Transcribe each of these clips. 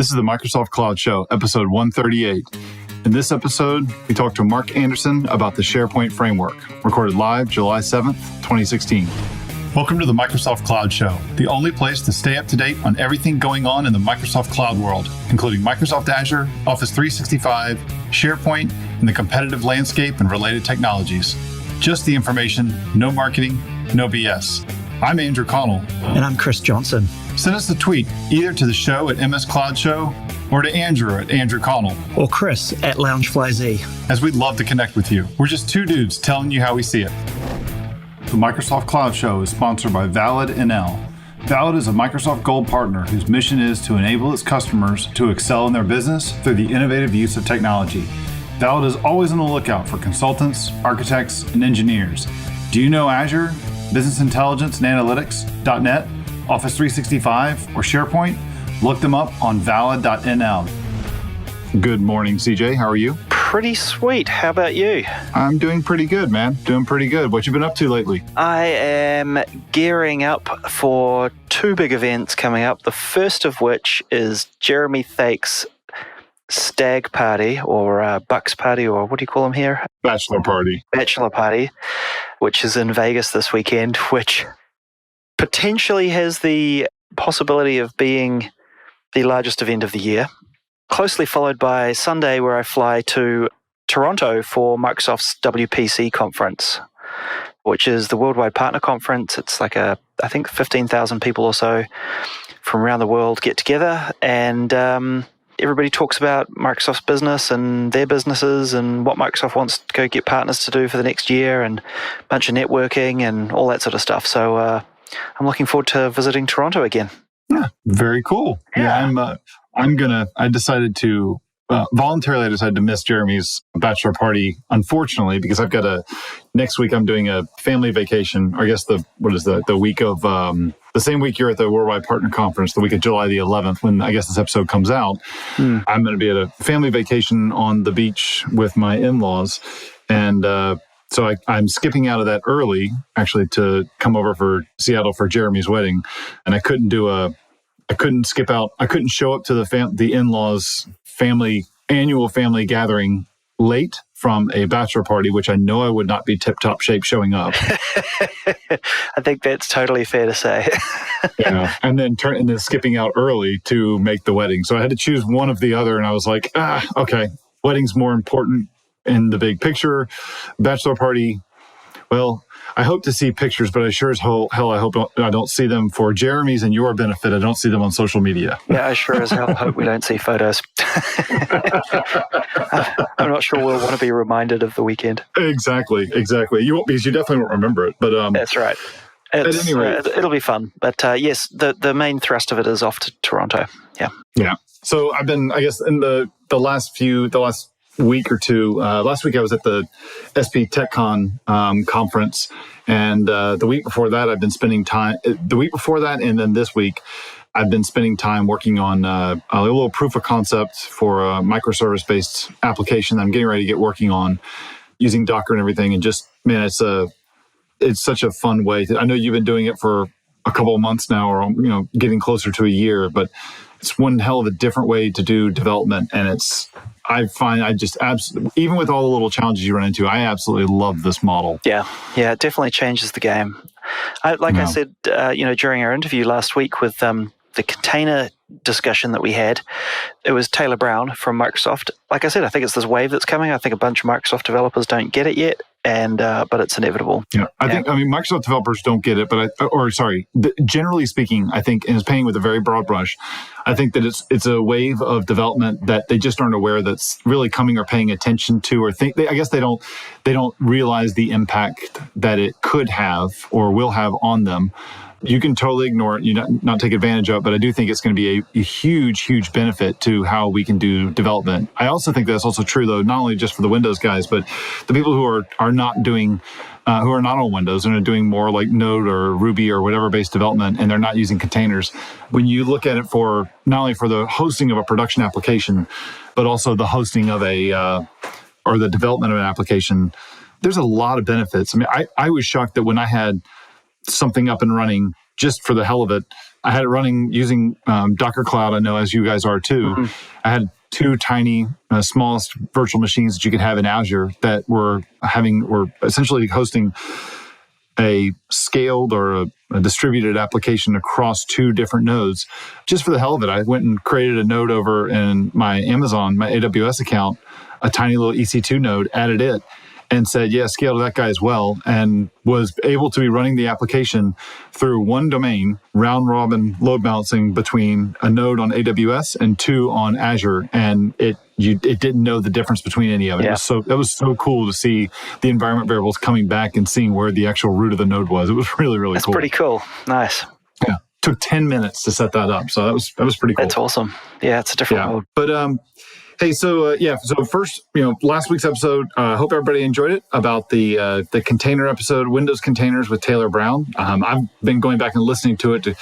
This is the Microsoft Cloud Show, episode 138. In this episode, we talk to Marc Anderson about the SharePoint Framework, recorded live July 7th, 2016. Welcome to the Microsoft Cloud Show, the only place to stay up to date on everything going on in the Microsoft Cloud world, including Microsoft Azure, Office 365, SharePoint, and the competitive landscape and related technologies. Just the information, no marketing, no BS. I'm Andrew Connell. And I'm Chris Johnson. Send us a tweet either to the show at MS Cloud Show or to Andrew at Andrew Connell. Or Chris at LoungeFlyZ. As we'd love to connect with you. We're just two dudes telling you how we see it. The Microsoft Cloud Show is sponsored by valid.nl. Valid is a Microsoft Gold partner whose mission is to enable its customers to excel in their business through the innovative use of technology. Valid is always on the lookout for consultants, architects, and engineers. Do you know Azure, Business Intelligence and Analytics, .NET, Office 365, or SharePoint? Look them up on valid.nl. Good morning, CJ. How are you? Pretty sweet. How about you? I'm doing pretty good, man. Doing pretty good. What you been up to lately? I am gearing up for two big events coming up. The first of which is Jeremy Thake's stag party or bucks party, or what do you call them here? Bachelor party, which is in Vegas this weekend, which potentially has the possibility of being the largest event of the year. Closely followed by Sunday, where I fly to Toronto for Microsoft's WPC conference, which is the Worldwide Partner Conference. It's like I think 15,000 people or so from around the world get together, and everybody talks about Microsoft's business and their businesses and what Microsoft wants to go get partners to do for the next year, and a bunch of networking and all that sort of stuff. So I'm looking forward to visiting Toronto again. Yeah, very cool. Yeah, I decided to voluntarily miss Jeremy's bachelor party, unfortunately, because I've got next week I'm doing a family vacation. I guess the week of the same week you're at the Worldwide Partner Conference, the week of July the 11th, when I guess this episode comes out. I'm going to be at a family vacation on the beach with my in-laws, and so I'm skipping out of that early, actually, to come over for Seattle for Jeremy's wedding, and I couldn't skip out. I couldn't show up to the in-laws annual family gathering late from a bachelor party, which I know I would not be tip-top shape showing up. I think that's totally fair to say. Yeah, and then skipping out early to make the wedding. So I had to choose one of the other, and I was like, okay, wedding's more important in the big picture. Bachelor party, well, I hope to see pictures, but I sure as hell I hope I don't see them for Jeremy's and your benefit. I don't see them on social media. Yeah, I sure as hell hope we don't see photos. I'm not sure we'll want to be reminded of the weekend. Exactly. You won't, because you definitely won't remember it. But that's right. At any rate, it'll be fun. But yes, the main thrust of it is off to Toronto. Yeah. So I've been, I guess, in the last week or two. Last week I was at the SP TechCon conference, and the week before that I've been spending time. The week before that, and then this week, I've been spending time working on a little proof of concept for a microservice-based application that I'm getting ready to get working on using Docker and everything. And just, man, it's such a fun way. I know you've been doing it for a couple of months now, or getting closer to a year, but it's one hell of a different way to do development, and I just absolutely, even with all the little challenges you run into, I absolutely love this model. Yeah, it definitely changes the game. I said, during our interview last week with the container discussion that we had, it was Taylor Brown from Microsoft. Like I said, I think it's this wave that's coming. I think a bunch of Microsoft developers don't get it yet, but it's inevitable. Yeah, I think Microsoft developers don't get it, but generally speaking, I think, and it's painting with a very broad brush, I think that it's a wave of development that they just aren't aware that's really coming or paying attention to, or I guess they don't realize the impact that it could have or will have on them. You can totally ignore it, not take advantage of it, but I do think it's going to be a huge, huge benefit to how we can do development. I also think that's also true, though, not only just for the Windows guys, but the people who are not doing, who are not on Windows and are doing more like Node or Ruby or whatever based development, and they're not using containers. When you look at it for not only for the hosting of a production application, but also the hosting of or the development of an application, there's a lot of benefits. I mean, I was shocked that when I had something up and running just for the hell of it. I had it running using Docker Cloud, I know, as you guys are too. Mm-hmm. I had 2 tiny, smallest virtual machines that you could have in Azure that were essentially hosting a scaled or a distributed application across 2 different nodes. Just for the hell of it, I went and created a node over in my AWS account, a tiny little EC2 node, added it, and said, yeah, scale to that guy as well, and was able to be running the application through one domain, round robin load balancing between a node on AWS and 2 on Azure, and it didn't know the difference between any of it. Yeah. It was so cool to see the environment variables coming back and seeing where the actual root of the node was. It was really, really That's cool. That's pretty cool. Nice. Yeah. Took 10 minutes to set that up. So that was pretty cool. That's awesome. Yeah, it's a different mode. But hey, so first, last week's episode, hope everybody enjoyed it, about the container episode, Windows containers with Taylor Brown. I've been going back and listening to it to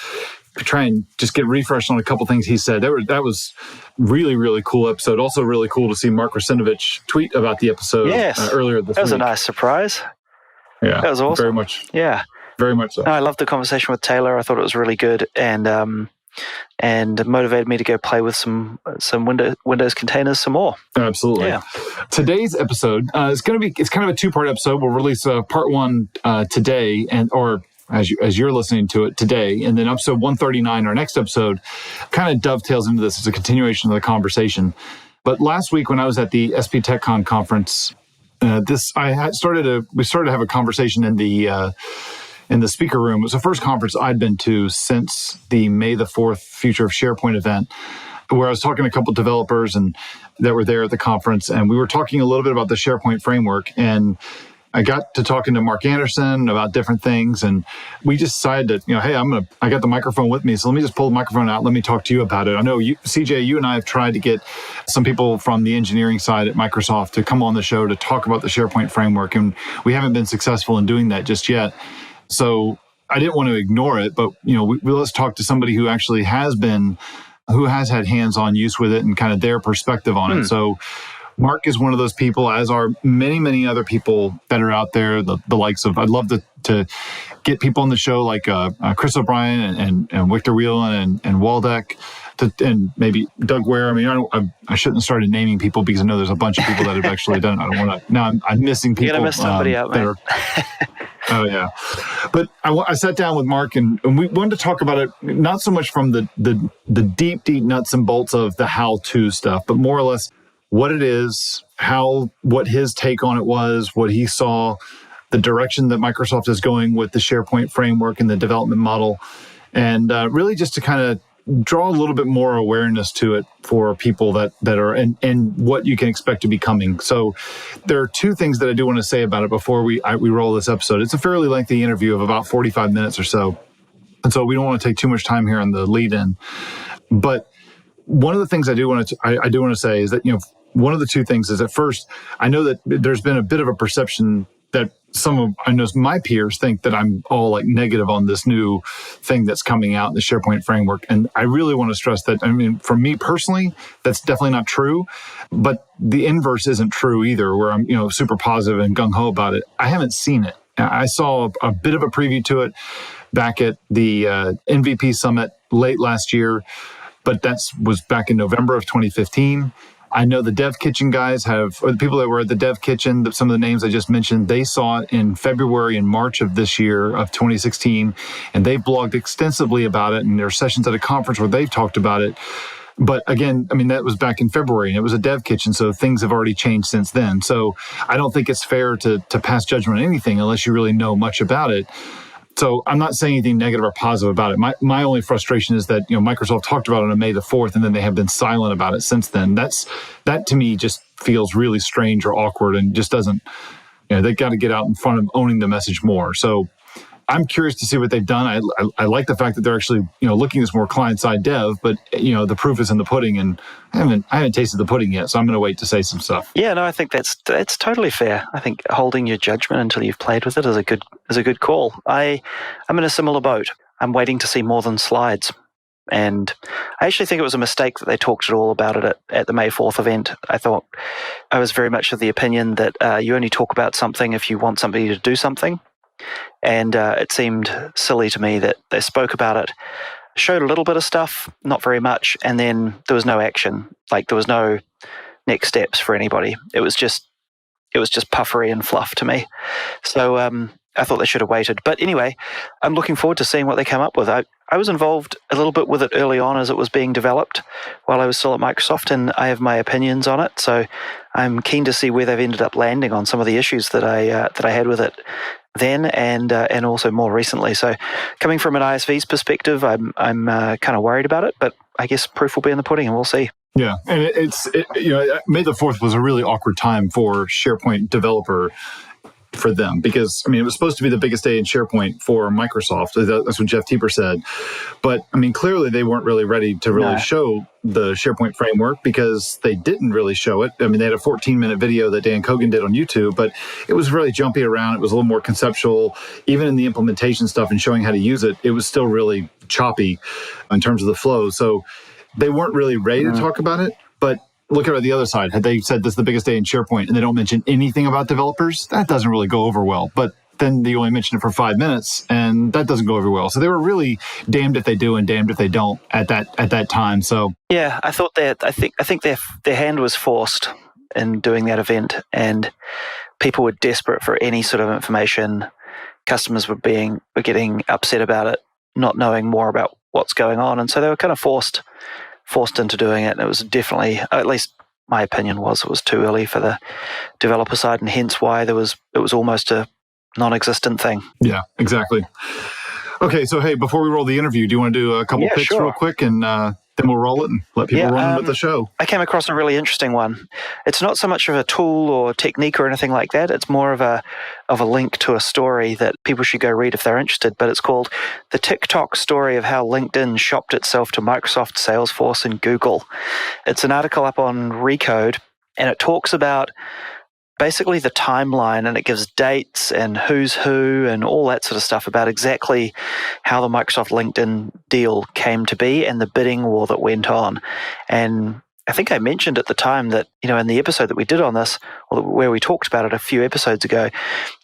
try and just get refreshed on a couple things he said. That was really, really cool episode. Also really cool to see Marc Anderson tweet about the episode earlier this week. That was a nice surprise. Yeah. That was awesome. Very much. Yeah. Very much so. No, I loved the conversation with Taylor. I thought it was really good, and motivated me to go play with some Windows containers some more. Absolutely. Yeah. Today's episode it's kind of a 2-part episode. We'll release part 1 today, or as you're listening to it today, and then episode 139, our next episode, kind of dovetails into this. It's a continuation of the conversation. But last week when I was at the SP TechCon conference, we started to have a conversation in the speaker room. It was the first conference I'd been to since the May the 4th Future of SharePoint event, where I was talking to a couple developers that were there at the conference, and we were talking a little bit about the SharePoint framework, and I got to talking to Marc Anderson about different things, and we just decided that, hey, I got the microphone with me, so let me just pull the microphone out. Let me talk to you about it. I know CJ, you and I have tried to get some people from the engineering side at Microsoft to come on the show to talk about the SharePoint framework, and we haven't been successful in doing that just yet. So I didn't want to ignore it, but let's talk to somebody who actually who has had hands-on use with it and kind of their perspective on it. So Marc is one of those people, as are many, many other people that are out there, the likes of, I'd love to get people on the show like Chris O'Brien and Victor Whelan and Waldeck, and maybe Doug Ware. I mean, I shouldn't have started naming people because I know there's a bunch of people that have actually done it. I don't want to. Now I'm missing people. You're going to miss somebody out, man. Oh, yeah. But I sat down with Marc and we wanted to talk about it, not so much from the deep nuts and bolts of the how-to stuff, but more or less what it is, what his take on it was, what he saw, the direction that Microsoft is going with the SharePoint framework and the development model, and really just to kind of draw a little bit more awareness to it for people that are and what you can expect to be coming. So there are 2 things that I do want to say about it before we roll this episode. It's a fairly lengthy interview of about 45 minutes or so, and so we don't want to take too much time here on the lead in. But one of the things I do want to say is that one of the 2 things is, at first, I know that there's been a bit of a perception that I know my peers think that I'm all like negative on this new thing that's coming out in the SharePoint framework. And I really want to stress that, for me personally, that's definitely not true, but the inverse isn't true either, where I'm, super positive and gung-ho about it. I haven't seen it. I saw a bit of a preview to it back at the MVP Summit late last year, but that was back in November of 2015. I know the Dev Kitchen guys or the people that were at the Dev Kitchen, some of the names I just mentioned, they saw it in February and March of this year, of 2016, and they blogged extensively about it, and there are sessions at a conference where they've talked about it. But again, that was back in February, and it was a Dev Kitchen, so things have already changed since then. So I don't think it's fair to pass judgment on anything unless you really know much about it. So I'm not saying anything negative or positive about it. My only frustration is that Microsoft talked about it on May the 4th, and then they have been silent about it since then. That to me just feels really strange or awkward, and just doesn't. They've got to get out in front of owning the message more. So I'm curious to see what they've done. I like the fact that they're actually looking at this more client-side dev, but the proof is in the pudding, and I haven't tasted the pudding yet, so I'm going to wait to say some stuff. Yeah, no, I think that's totally fair. I think holding your judgment until you've played with it is a good call. I'm in a similar boat. I'm waiting to see more than slides, and I actually think it was a mistake that they talked at all about it at the May 4th event. I was very much of the opinion that you only talk about something if you want somebody to do something. And it seemed silly to me that they spoke about it, showed a little bit of stuff, not very much, and then there was no action. Like there was no next steps for anybody. It was just puffery and fluff to me. So I thought they should have waited. But anyway, I'm looking forward to seeing what they come up with. I was involved a little bit with it early on as it was being developed while I was still at Microsoft, and I have my opinions on it. So I'm keen to see where they've ended up landing on some of the issues that I had with it then and also more recently. So coming from an ISV's perspective, I'm kind of worried about it, but I guess proof will be in the pudding and we'll see. Yeah, and May the 4th was a really awkward time for SharePoint developer for them because, it was supposed to be the biggest day in SharePoint for Microsoft. That's what Jeff Teeper said. But, clearly they weren't really ready to really show the SharePoint framework because they didn't really show it. They had a 14-minute video that Dan Kogan did on YouTube, but it was really jumpy around. It was a little more conceptual. Even in the implementation stuff and showing how to use it, it was still really choppy in terms of the flow. So they weren't really ready to talk about it, but look at the other side. Had they said this is the biggest day in SharePoint and they don't mention anything about developers, that doesn't really go over well. But then you only mention it for 5 minutes and that doesn't go over well. So they were really damned if they do and damned if they don't at that time. So yeah, I thought that I think their hand was forced in doing that event, and people were desperate for any sort of information. Customers were getting upset about it, not knowing more about what's going on, and so they were kind of forced into doing it. And it was definitely, at least my opinion was, it was too early for the developer side, and hence why it was almost a non-existent thing. Yeah, exactly. Okay, so hey, before we roll the interview, do you want to do a couple picks real quick, and then we'll roll it and let people run with the show? I came across a really interesting one. It's not so much of a tool or technique or anything like that. It's more of a link to a story that people should go read if they're interested. But it's called The TikTok Story of How LinkedIn Shopped Itself to Microsoft, Salesforce, and Google. It's an article up on Recode, and it talks about basically the timeline, and it gives dates and who's who and all that sort of stuff about exactly how the Microsoft LinkedIn deal came to be and the bidding war that went on. And I think I mentioned at the time that, in the episode that we did on this, or where we talked about it a few episodes ago,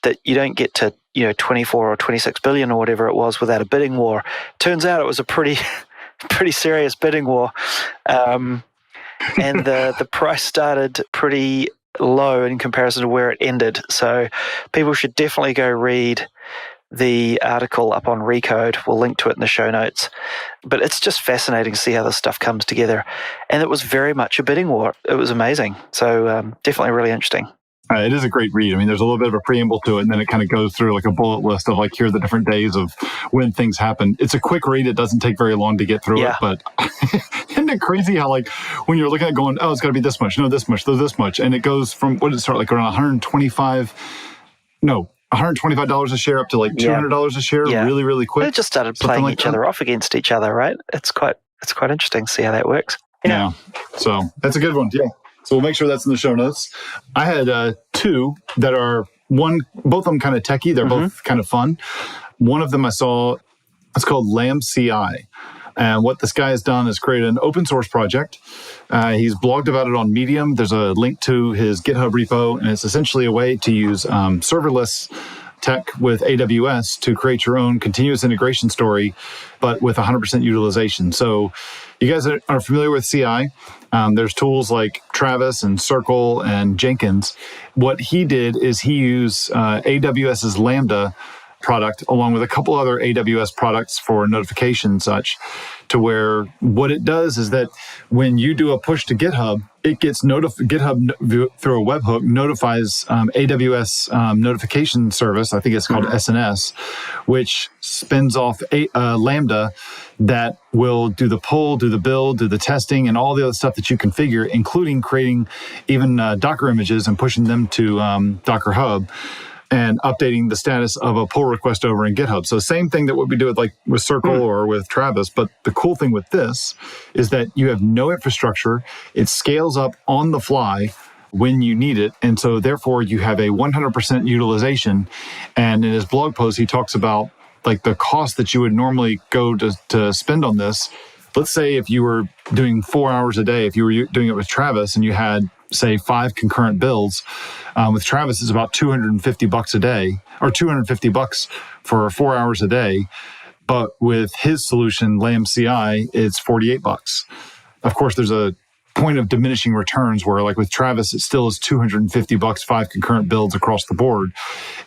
that you don't get to, 24 or 26 billion or whatever it was without a bidding war. Turns out it was a pretty serious bidding war. And the price started pretty low in comparison to where it ended. So people should definitely go read the article up on Recode. We'll link to it in the show notes. But it's just fascinating to see how this stuff comes together. And it was very much a bidding war. It was amazing. So definitely really interesting. It is a great read. There's a little bit of a preamble to it, and then it kind of goes through like a bullet list of here are the different days of when things happen. It's a quick read. It doesn't take very long to get through it, but isn't it crazy how when you're looking at going, oh, it's got to be this much, no, this much, no, this much, and it goes from, what did it start, around $125 a share up to $200 a share really, really quick. They just started playing each other off against each other, right? It's quite interesting to see how that works. Yeah. So that's a good one. Yeah. So we'll make sure that's in the show notes. I had two that are both of them kind of techie. They're both kind of fun. One of them I saw, it's called LambCI. And what this guy has done is create an open source project. He's blogged about it on Medium. There's a link to his GitHub repo, and it's essentially a way to use serverless tech with AWS to create your own continuous integration story, but with 100% utilization. So you guys are familiar with CI. There's tools like Travis and Circle and Jenkins. What he did is he used AWS's Lambda product along with a couple other AWS products for notification and such, to where what it does is that when you do a push to GitHub, it gets GitHub through a webhook notifies AWS notification service. I think it's called SNS, which spins off Lambda that will do the pull, do the build, do the testing, and all the other stuff that you configure, including creating even Docker images and pushing them to Docker Hub and updating the status of a pull request over in GitHub. So same thing that what we do with Circle or with Travis. But the cool thing with this is that you have no infrastructure. It scales up on the fly when you need it. And so therefore you have a 100% utilization. And in his blog post, he talks about the cost that you would normally go to spend on this. Let's say if you were doing 4 hours a day, if you were doing it with Travis and you had say 5 concurrent builds. With Travis, it's about $250 a day, or $250 for 4 hours a day. But with his solution, LambCI, it's $48. Of course, there's a point of diminishing returns where, like with Travis, it still is $250, 5 concurrent builds across the board.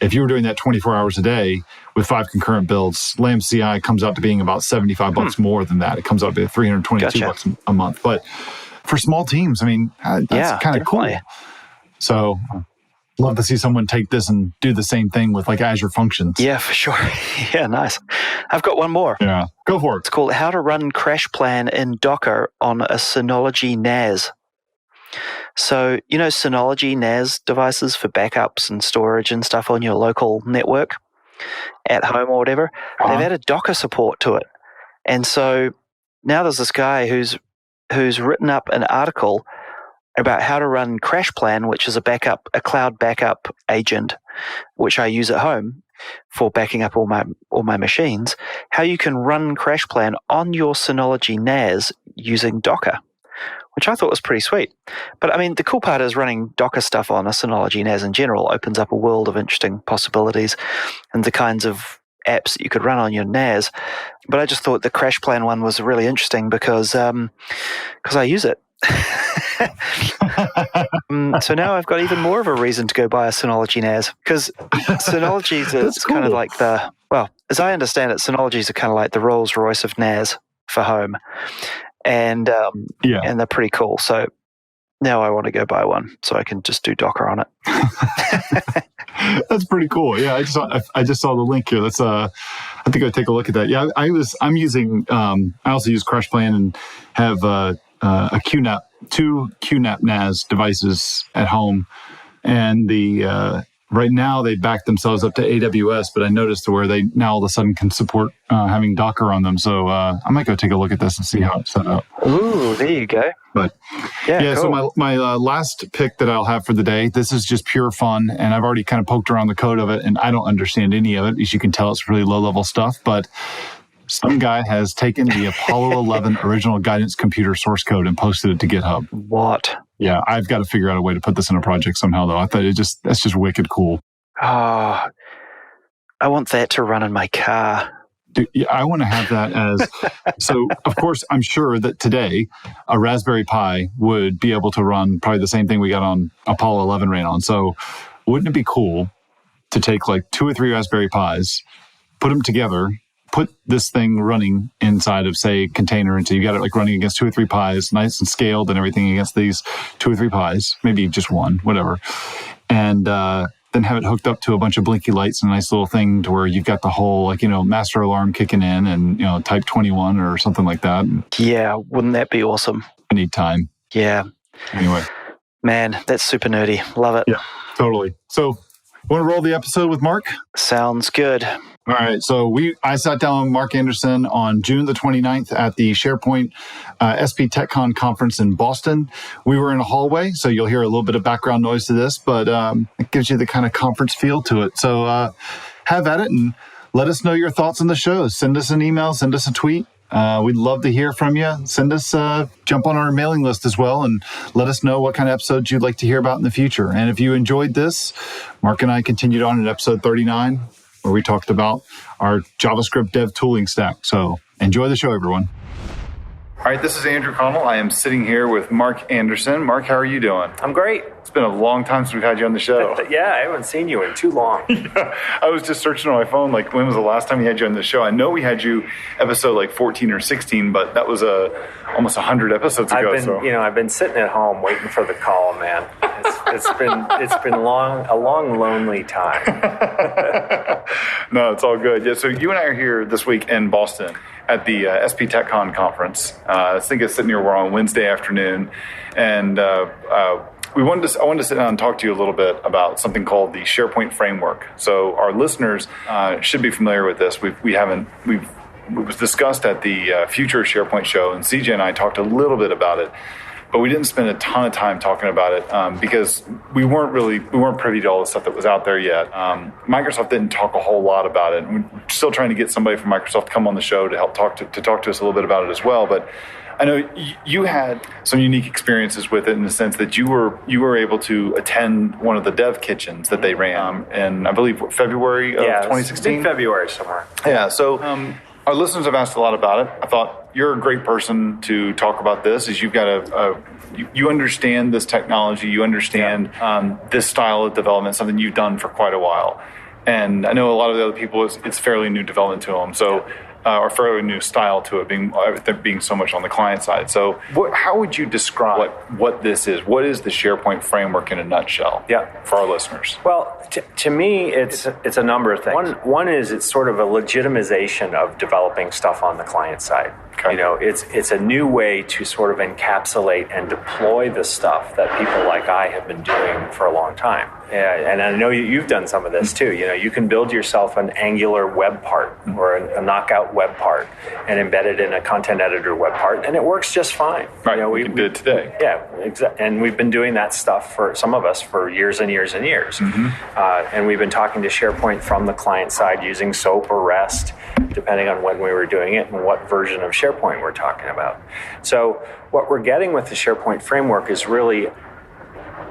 If you were doing that 24 hours a day with 5 concurrent builds, LambCI comes out to being about $75 more than that. It comes out to be $322 a month. But for small teams, I mean, that's kind of cool. So love to see someone take this and do the same thing with like Azure Functions. Yeah, for sure. Yeah, nice. I've got one more. Yeah, go for it. It's called How to Run Crashplan in Docker on a Synology NAS. So, you know, Synology NAS devices for backups and storage and stuff on your local network at home or whatever, they've added Docker support to it. And so now there's this guy who's written up an article about how to run Crashplan, which is a cloud backup agent, which I use at home for backing up all my machines. How you can run Crashplan on your Synology NAS using Docker, which I thought was pretty sweet. But I mean, the cool part is running Docker stuff on a Synology NAS in general opens up a world of interesting possibilities and the kinds of apps that you could run on your NAS. But I just thought the Crashplan one was really interesting because I use it. So now I've got even more of a reason to go buy a Synology NAS, because Synology is kind of like as I understand it, Synology are kind of like the Rolls Royce of NAS for home, and they're pretty cool. So now I want to go buy one so I can just do Docker on it. That's pretty cool. Yeah, I just saw the link here. That's I think I'll take a look at that. Yeah, I'm using I also use Crashplan and have a QNAP, 2 QNAP NAS devices at home, and the right now they back themselves up to AWS, but I noticed to where they now all of a sudden can support having Docker on them. So I might go take a look at this and see how it's set up. Ooh, there you go. But cool. So my last pick that I'll have for the day, this is just pure fun, and I've already kind of poked around the code of it, and I don't understand any of it. As you can tell, it's really low-level stuff, but some guy has taken the Apollo 11 original guidance computer source code and posted it to GitHub. What? Yeah, I've got to figure out a way to put this in a project somehow, though. I thought that's just wicked cool. Oh, I want that to run in my car. Dude, yeah, I want to have that as... So, of course, I'm sure that today a Raspberry Pi would be able to run probably the same thing we got on Apollo 11 ran on. So wouldn't it be cool to take like 2 or 3 Raspberry Pis, put them together, put this thing running inside of, say, a container, and so you got it like running against 2 or 3 Pis, nice and scaled and everything against these 2 or 3 Pis, maybe just one, whatever. And then have it hooked up to a bunch of blinky lights and a nice little thing to where you've got the whole, like, master alarm kicking in and, type 21 or something like that. Yeah, wouldn't that be awesome? Anytime. Yeah. Anyway. Man, that's super nerdy. Love it. Yeah, totally. So, want to roll the episode with Marc? Sounds good. All right. So I sat down with Marc Anderson on June the 29th at the SharePoint SP TechCon conference in Boston. We were in a hallway, so you'll hear a little bit of background noise to this, but it gives you the kind of conference feel to it. So have at it and let us know your thoughts on the show. Send us an email, send us a tweet. We'd love to hear from you. Send us, jump on our mailing list as well, and let us know what kind of episodes you'd like to hear about in the future. And if you enjoyed this, Marc and I continued on in episode 39, where we talked about our JavaScript dev tooling stack. So enjoy the show, everyone. All right, this is Andrew Connell. I am sitting here with Marc Anderson. Marc, how are you doing? I'm great. It's been a long time since we've had you on the show. Yeah, I haven't seen you in too long. Yeah, I was just searching on my phone, like, when was the last time we had you on the show? I know we had you episode like 14 or 16, but that was almost 100 episodes ago. I've been sitting at home waiting for the call, man. It's been a long, lonely time. No, it's all good. Yeah, so you and I are here this week in Boston at the SP TechCon conference. I think it's sitting here. We're on Wednesday afternoon, and I wanted to sit down and talk to you a little bit about something called the SharePoint Framework. So our listeners should be familiar with this. It was discussed at the Future SharePoint show, and CJ and I talked a little bit about it, but we didn't spend a ton of time talking about it because we weren't privy to all the stuff that was out there yet. Microsoft didn't talk a whole lot about it. We're still trying to get somebody from Microsoft to come on the show to help talk to us a little bit about it as well. But I know you had some unique experiences with it in the sense that you were able to attend one of the dev kitchens that they ran in, I believe, February of 2016? In February somewhere. Yeah, so our listeners have asked a lot about it. I thought you're a great person to talk about this, as you've got you understand this technology, you understand this style of development, something you've done for quite a while. And I know a lot of the other people, it's fairly new development to them. So or fairly new style to it, being so much on the client side. So how would you describe what this is? What is the SharePoint framework in a nutshell for our listeners? Well, to me, it's a number of things. One is it's sort of a legitimization of developing stuff on the client side. Okay. You know, it's a new way to sort of encapsulate and deploy the stuff that people like I have been doing for a long time. And I know you've done some of this too. You know, you can build yourself an Angular web part or a Knockout web part and embed it in a content editor web part, and it works just fine. Right, you know, we did it today. Yeah, exactly. And we've been doing that stuff for some of us for years and years and years. And we've been talking to SharePoint from the client side using SOAP or REST, depending on when we were doing it and what version of SharePoint we're talking about. So what we're getting with the SharePoint framework is really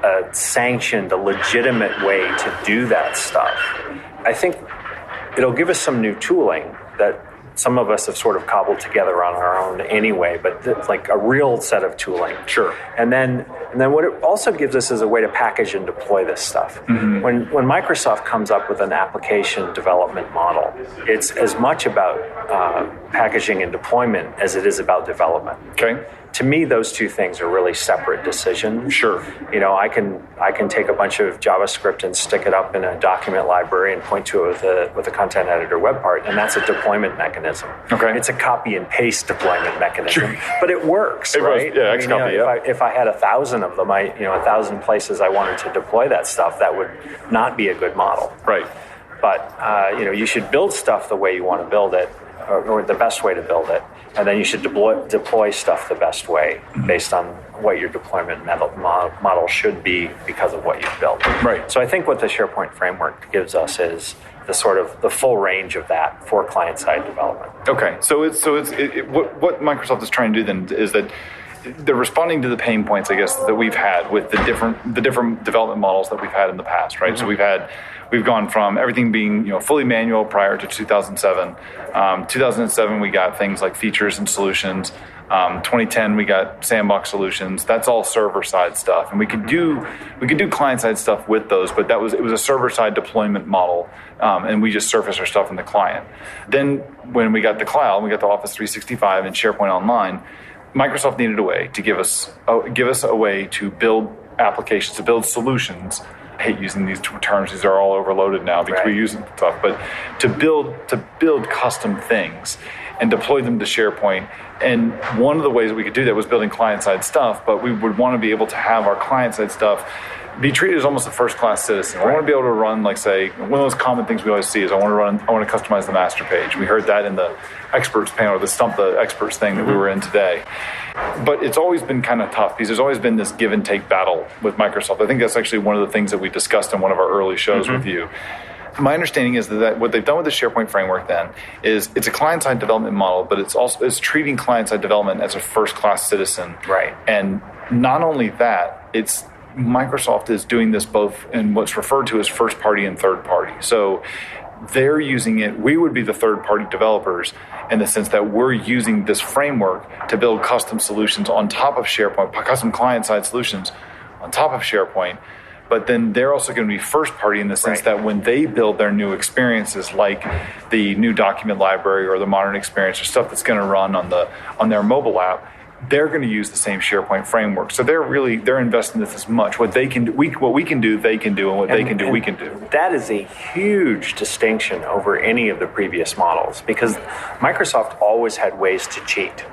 a sanctioned, a legitimate way to do that stuff. I think it'll give us some new tooling that some of us have sort of cobbled together on our own anyway, but like a real set of tooling. Sure. And then what it also gives us is a way to package and deploy this stuff. When Microsoft comes up with an application development model, it's as much about packaging and deployment as it is about development. Okay. To me, those two things are really separate decisions. Sure. You know, I can take a bunch of JavaScript and stick it up in a document library and point to it with a content editor web part, and that's a deployment mechanism. Okay. It's a copy and paste deployment mechanism, but it works, right? Yeah, I mean, if I had 1,000 of them, 1,000 places I wanted to deploy that stuff, that would not be a good model. Right. But you should build stuff the way you want to build it, or the best way to build it, and then you should deploy stuff the best way based on what your deployment model should be because of what you've built. Right. So I think what the SharePoint framework gives us is the full range of that for client-side development. Okay. So what Microsoft is trying to do then is that they're responding to the pain points, I guess, that we've had with the different development models that we've had in the past, right? So we've gone from everything being fully manual prior to 2007. 2007 we got things like features and solutions. 2010 we got sandbox solutions. That's all server side stuff, and we could do client side stuff with those, but it was a server side deployment model, and we just surface our stuff in the client. Then when we got the cloud, we got the Office 365 and SharePoint Online. Microsoft needed a way to give us a way to build applications, to build solutions. I hate using these terms; these are all overloaded now because we use them stuff. But to build custom things and deploy them to SharePoint. And one of the ways that we could do that was building client-side stuff. But we would want to be able to have our client-side stuff be treated as almost a first-class citizen. I want to be able to run, like, say, one of those common things we always see is I want to customize the master page. We heard that in the experts panel, or the Stump the Experts thing that we were in today. But it's always been kind of tough because there's always been this give and take battle with Microsoft. I think that's actually one of the things that we discussed in one of our early shows with you. My understanding is that what they've done with the SharePoint framework then is it's a client-side development model, but it's treating client-side development as a first-class citizen. Right. And not only that, Microsoft is doing this both in what's referred to as first party and third party. So they're using it, we would be the third party developers in the sense that we're using this framework to build custom solutions on top of SharePoint, custom client side solutions on top of SharePoint. But then they're also going to be first party in the sense that when they build their new experiences, like the new document library or the modern experience or stuff that's going to run on their mobile app, they're going to use the same SharePoint framework. So they're investing this as much. What we can do, they can do, and what they can do, we can do. That is a huge distinction over any of the previous models because Microsoft always had ways to cheat.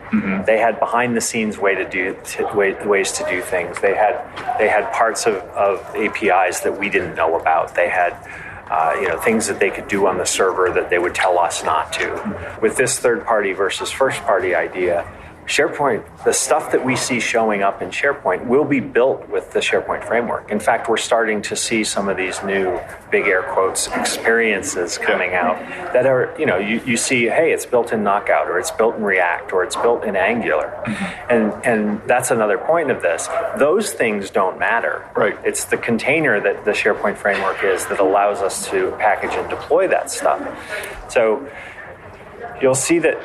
They had behind the scenes ways to do things. They had parts of APIs that we didn't know about. They had things that they could do on the server that they would tell us not to. With this third party versus first party idea, SharePoint, the stuff that we see showing up in SharePoint will be built with the SharePoint framework. In fact, we're starting to see some of these new, big air quotes, experiences coming out that are, you see, hey, it's built in Knockout, or it's built in React, or it's built in Angular. And that's another point of this. Those things don't matter. Right. It's the container that the SharePoint framework is that allows us to package and deploy that stuff. So you'll see that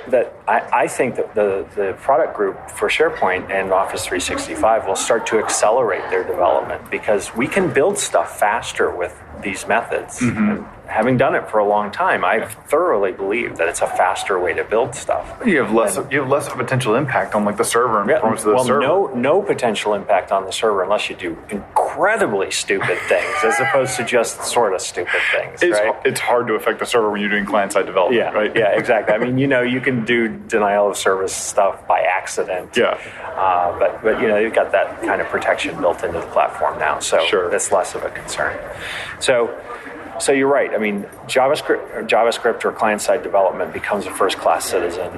I think that the product group for SharePoint and Office 365 will start to accelerate their development, because we can build stuff faster with these methods. And having done it for a long time, I thoroughly believe that it's a faster way to build stuff. You have less of a potential impact on like the server and performance of the server. No potential impact on the server unless you do incredibly stupid things, as opposed to just sort of stupid things. It's hard to affect the server when you're doing client-side development, right? Yeah, exactly. I mean, you can do denial of service stuff by accident. Yeah. But you've got that kind of protection built into the platform now, so that's less of a concern. So you're right. I mean, JavaScript or client-side development becomes a first-class citizen.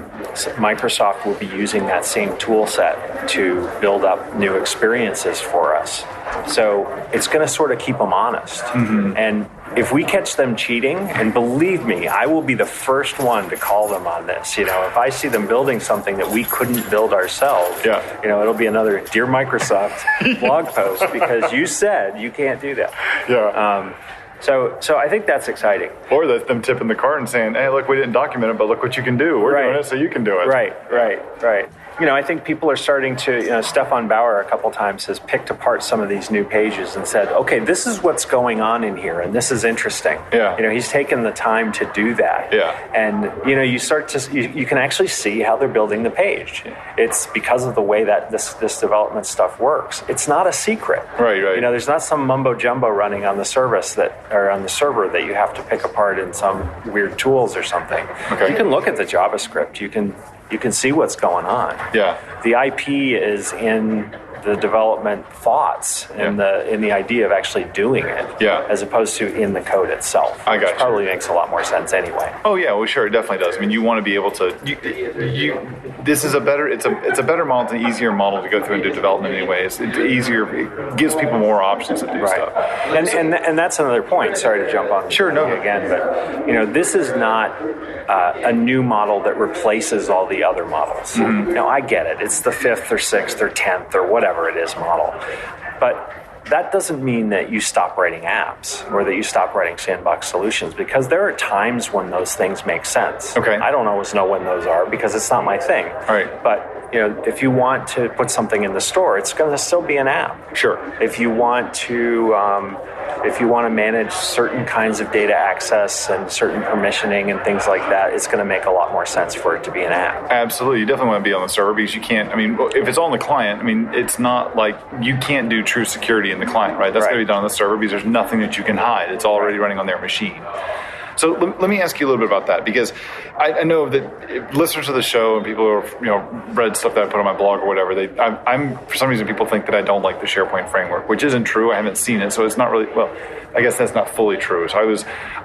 Microsoft will be using that same tool set to build up new experiences for us. So it's going to sort of keep them honest. And if we catch them cheating, and believe me, I will be the first one to call them on this. If I see them building something that we couldn't build ourselves, it'll be another Dear Microsoft blog post, because you said you can't do that. Yeah. So I think that's exciting. Or them tipping the card and saying, hey, look, we didn't document it, but look what you can do. We're doing it so you can do it. Right. I think people are starting to, Stefan Bauer a couple times has picked apart some of these new pages and said, okay, this is what's going on in here, and this is interesting. Yeah. He's taken the time to do that. Yeah. And, you start to, you can actually see how they're building the page. It's because of the way that this development stuff works. It's not a secret. Right. There's not some mumbo jumbo running on the service on the server that you have to pick apart in some weird tools or something. Okay. You can look at the JavaScript. You can see what's going on. Yeah. The IP is in the development thoughts and the idea of actually doing it, as opposed to in the code itself. I got which probably makes a lot more sense anyway. Oh yeah, well sure, it definitely does. I mean, you want to be able to. This is a better. It's a better model, it's an easier model to go through and do development anyways. It's easier. It gives people more options to do stuff. And that's another point. Sorry to jump on. Again, but this is not a new model that replaces all the other models. Now I get it. It's the 5th or 6th or 10th or whatever it is model, but that doesn't mean that you stop writing apps or that you stop writing sandbox solutions, because there are times when those things make sense. Okay. I don't always know when those are because it's not my thing. Right. But if you want to put something in the store, it's going to still be an app. Sure. If you want to manage certain kinds of data access and certain permissioning and things like that, it's going to make a lot more sense for it to be an app. Absolutely. You definitely want to be on the server, because you can't, if it's on the client, it's not like you can't do true security in the client, right? That's going to be done on the server, because there's nothing that you can hide. It's already running on their machine. So let me ask you a little bit about that, because I know that listeners of the show and people who have read stuff that I put on my blog or whatever, I'm for some reason people think that I don't like the SharePoint framework, which isn't true. I haven't seen it, so it's not really, I guess that's not fully true. So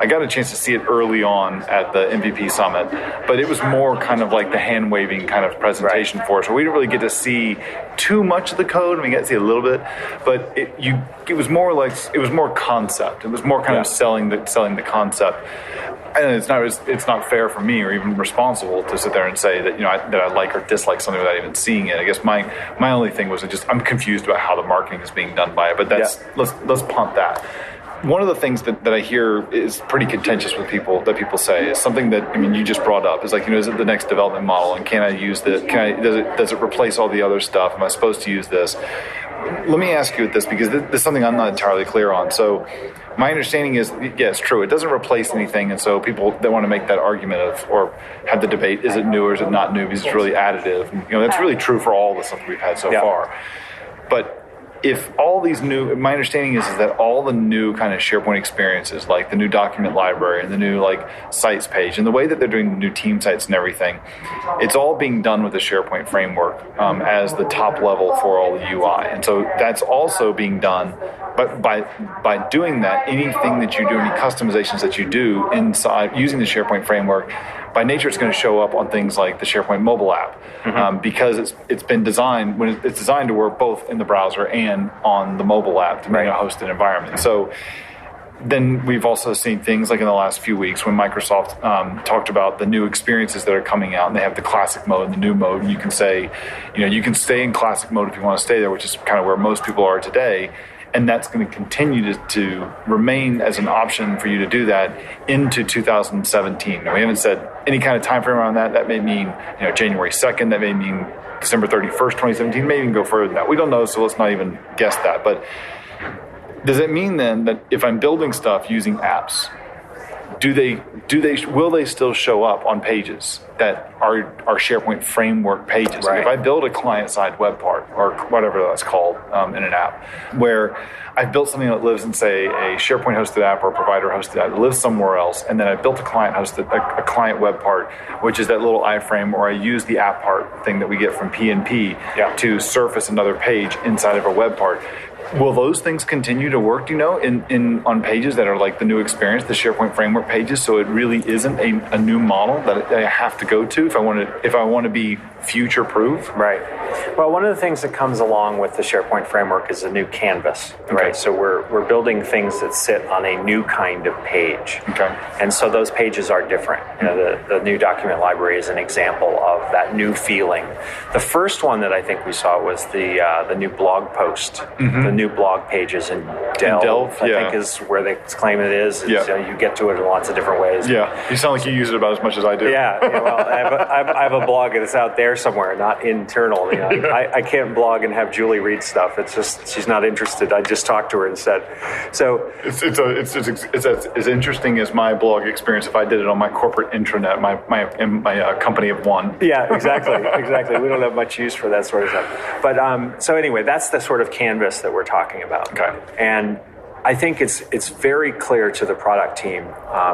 I got a chance to see it early on at the MVP Summit, but it was more kind of like the hand waving kind of presentation for us. So we didn't really get to see too much of the code. We got to see a little bit, but it was more concept. It was more kind of selling the concept. And it's not fair for me or even responsible to sit there and say that that I like or dislike something without even seeing it. I guess my only thing was I'm confused about how the marketing is being done by it. But let's punt that. One of the things that I hear is pretty contentious with people that people say is something that you just brought up is like, is it the next development model, and can I use this? Does it replace all the other stuff? Am I supposed to use this? Let me ask you this, because this is something I'm not entirely clear on. So my understanding is, it's true. It doesn't replace anything, and so people that want to make that argument or have the debate, is it new or is it not new, because it's really additive. That's really true for all the stuff we've had so far. But if all these my understanding is that all the new kind of SharePoint experiences, like the new document library and the new sites page, and the way that they're doing the new team sites and everything, it's all being done with the SharePoint framework as the top level for all the UI. And so that's also being done, but by doing that, anything that you do, any customizations that you do inside using the SharePoint framework, by nature, it's going to show up on things like the SharePoint mobile app because it's been designed it's designed to work both in the browser and on the mobile app to be a hosted environment. So then we've also seen things like in the last few weeks when Microsoft talked about the new experiences that are coming out, and they have the classic mode and the new mode, and you can say, you can stay in classic mode if you want to stay there, which is kind of where most people are today. And that's going to continue to remain as an option for you to do that into 2017. Now, we haven't said any kind of time frame around that. That may mean January 2nd. That may mean December 31st, 2017. Maybe even go further than that. We don't know, so let's not even guess that. But does it mean then that if I'm building stuff using apps, will they still show up on pages that are SharePoint Framework pages? Right. If I build a client-side web part, or whatever that's called in an app, where I've built something that lives in, say, a SharePoint-hosted app or a provider-hosted app that lives somewhere else, and then I built a client web part, which is that little iframe, or I use the app part thing that we get from P&P to surface another page inside of a web part. Will those things continue to work, in on pages that are like the new experience, the SharePoint Framework pages? So it really isn't a new model that I have to go to if I want to be future proof? Right. Well, one of the things that comes along with the SharePoint Framework is a new canvas, right? So we're building things that sit on a new kind of page. Okay. And so those pages are different. The new document library is an example of that new feeling. The first one that I think we saw was the new blog post, the new blog pages in Delve, I think is where they claim it is. You get to it in lots of different ways. Yeah, you sound like you use it about as much as I do. Well, I have a blog and it's out there somewhere, not internal. I can't blog and have Julie read stuff. It's just she's not interested. I just talked to her instead. So it's as interesting as my blog experience if I did it on my corporate intranet, my company of one. Yeah, exactly. We don't have much use for that sort of stuff. But so anyway, that's the sort of canvas that we're talking about. Okay. And I think it's very clear to the product team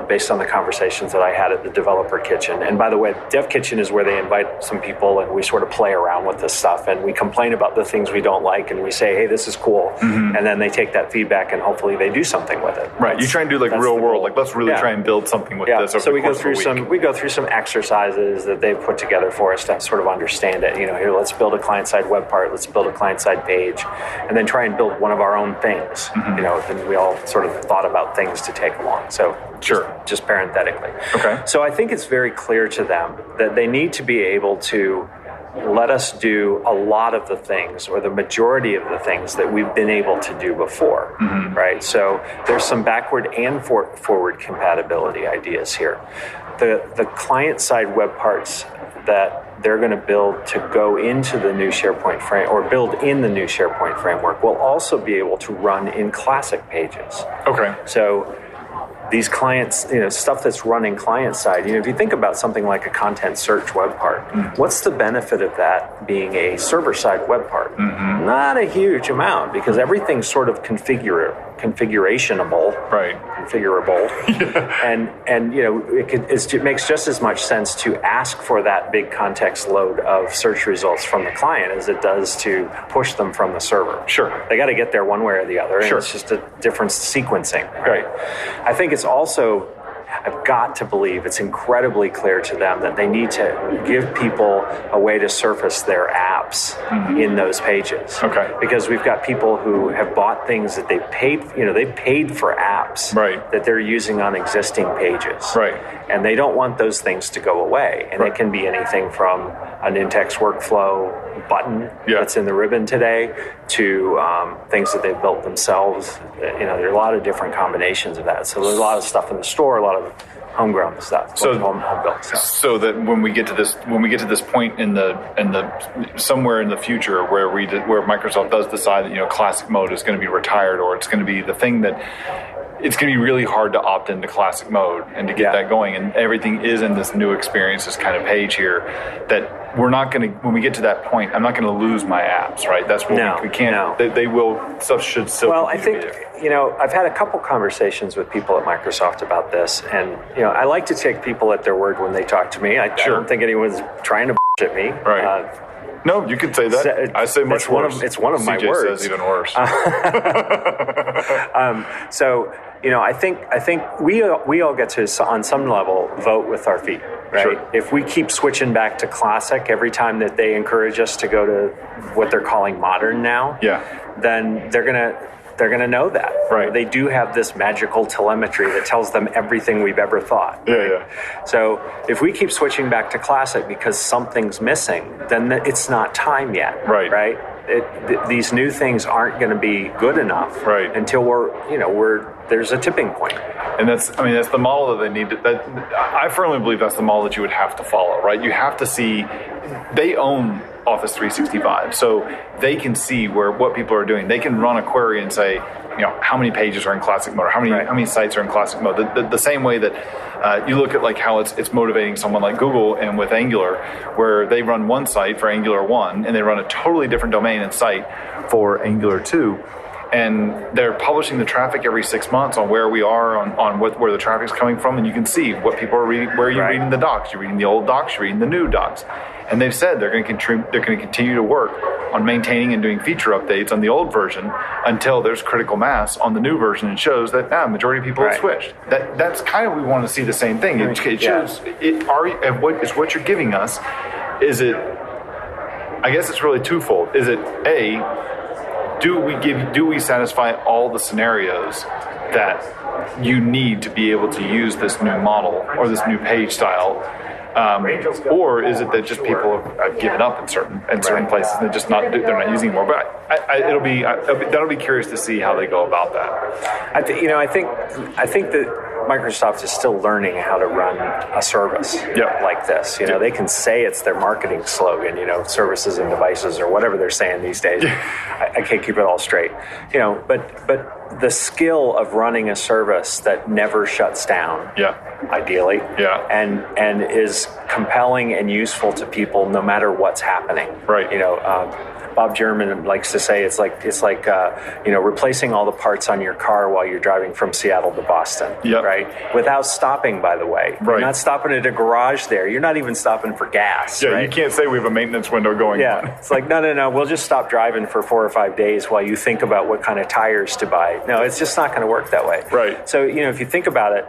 based on the conversations that I had at the developer kitchen. And by the way, Dev Kitchen is where they invite some people and we sort of play around with this stuff and we complain about the things we don't like and we say, hey, this is cool. And then they take that feedback and hopefully they do something with it. Right. You try and do like real world, like let's really try and build something with this. So we go through some exercises that they've put together for us to sort of understand it. Here, let's build a client-side web part. Let's build a client-side page, and then try and build one of our own things. And we all sort of thought about things to take along. So just parenthetically. Okay. So I think it's very clear to them that they need to be able to let us do a lot of the things or the majority of the things that we've been able to do before, right? So there's some backward and forward compatibility ideas here. The client-side web parts that they're going to build to go into the new SharePoint frame or build in the new SharePoint framework will also be able to run in classic pages. Okay. So these clients, stuff that's running client side, if you think about something like a content search web part, what's the benefit of that being a server side web part? Not a huge amount because everything's sort of configurationable. Right. Configurable. And it makes just as much sense to ask for that big context load of search results from the client as it does to push them from the server. Sure. They got to get there one way or the other, and it's just a different sequencing. Right. I think it's also, I've got to believe it's incredibly clear to them that they need to give people a way to surface their apps in those pages. Okay. Because we've got people who have bought things that they've paid for apps that they're using on existing pages. Right. And they don't want those things to go away. And it can be anything from an in-text workflow button that's in the ribbon today to things that they've built themselves. There are a lot of different combinations of that. So there's a lot of stuff in the store, a lot of homegrown stuff, home-built stuff. So that when we get to this point in the somewhere in the future where Microsoft does decide that classic mode is going to be retired, or it's going to be the thing that it's going to be really hard to opt into classic mode and to get that going, and everything is in this new experiences kind of page here, that we're not going to, when we get to that point, I'm not going to lose my apps, right? That's what we can't. No. They will, stuff should still. Well, I think I've had a couple conversations with people at Microsoft about this, and I like to take people at their word when they talk to me. I don't think anyone's trying to bullshit me. Right. No, you could say that. I say much worse. It's one of my words. Says even worse. So I think we all get to, on some level, vote with our feet, right? Sure. If we keep switching back to classic every time that they encourage us to go to what they're calling modern now, then they're gonna know that. Right. They do have this magical telemetry that tells them everything we've ever thought. So if we keep switching back to classic because something's missing, then it's not time yet. Right. These new things aren't going to be good enough until there's a tipping point. And that's the model that they need. I firmly believe that's the model that you would have to follow, right? You have to see, they own Office 365, so they can see what people are doing. They can run a query and say, how many pages are in classic mode, or how many sites are in classic mode. The same way that you look at like how it's motivating someone like Google and with Angular, where they run one site for Angular 1 and they run a totally different domain and site for Angular 2. And they're publishing the traffic every 6 months on where we are on where the traffic's coming from, and you can see what people are reading. Where are you reading the docs? You're reading the old docs. You're reading the new docs. And they've said they're going to continue to work on maintaining and doing feature updates on the old version until there's critical mass on the new version, and shows that majority of people have switched. That's kind of, we want to see the same thing. It shows what you're giving us. Is it? I guess it's really twofold. Is it do we satisfy all the scenarios that you need to be able to use this new model or this new page style? Or is it that just people have given up in certain places and they're not using it more? But that'll be curious to see how they go about that. I think that Microsoft is still learning how to run a service like this. They can say it's their marketing slogan, services and devices or whatever they're saying these days. I can't keep it all straight. But the skill of running a service that never shuts down, ideally, and is compelling and useful to people no matter what's happening. Bob German likes to say it's like replacing all the parts on your car while you're driving from Seattle to Boston, right? Without stopping, by the way. You're not stopping at a garage there. You're not even stopping for gas. You can't say we have a maintenance window going on. It's like, no, we'll just stop driving for 4 or 5 days while you think about what kind of tires to buy. No, it's just not going to work that way. So, if you think about it,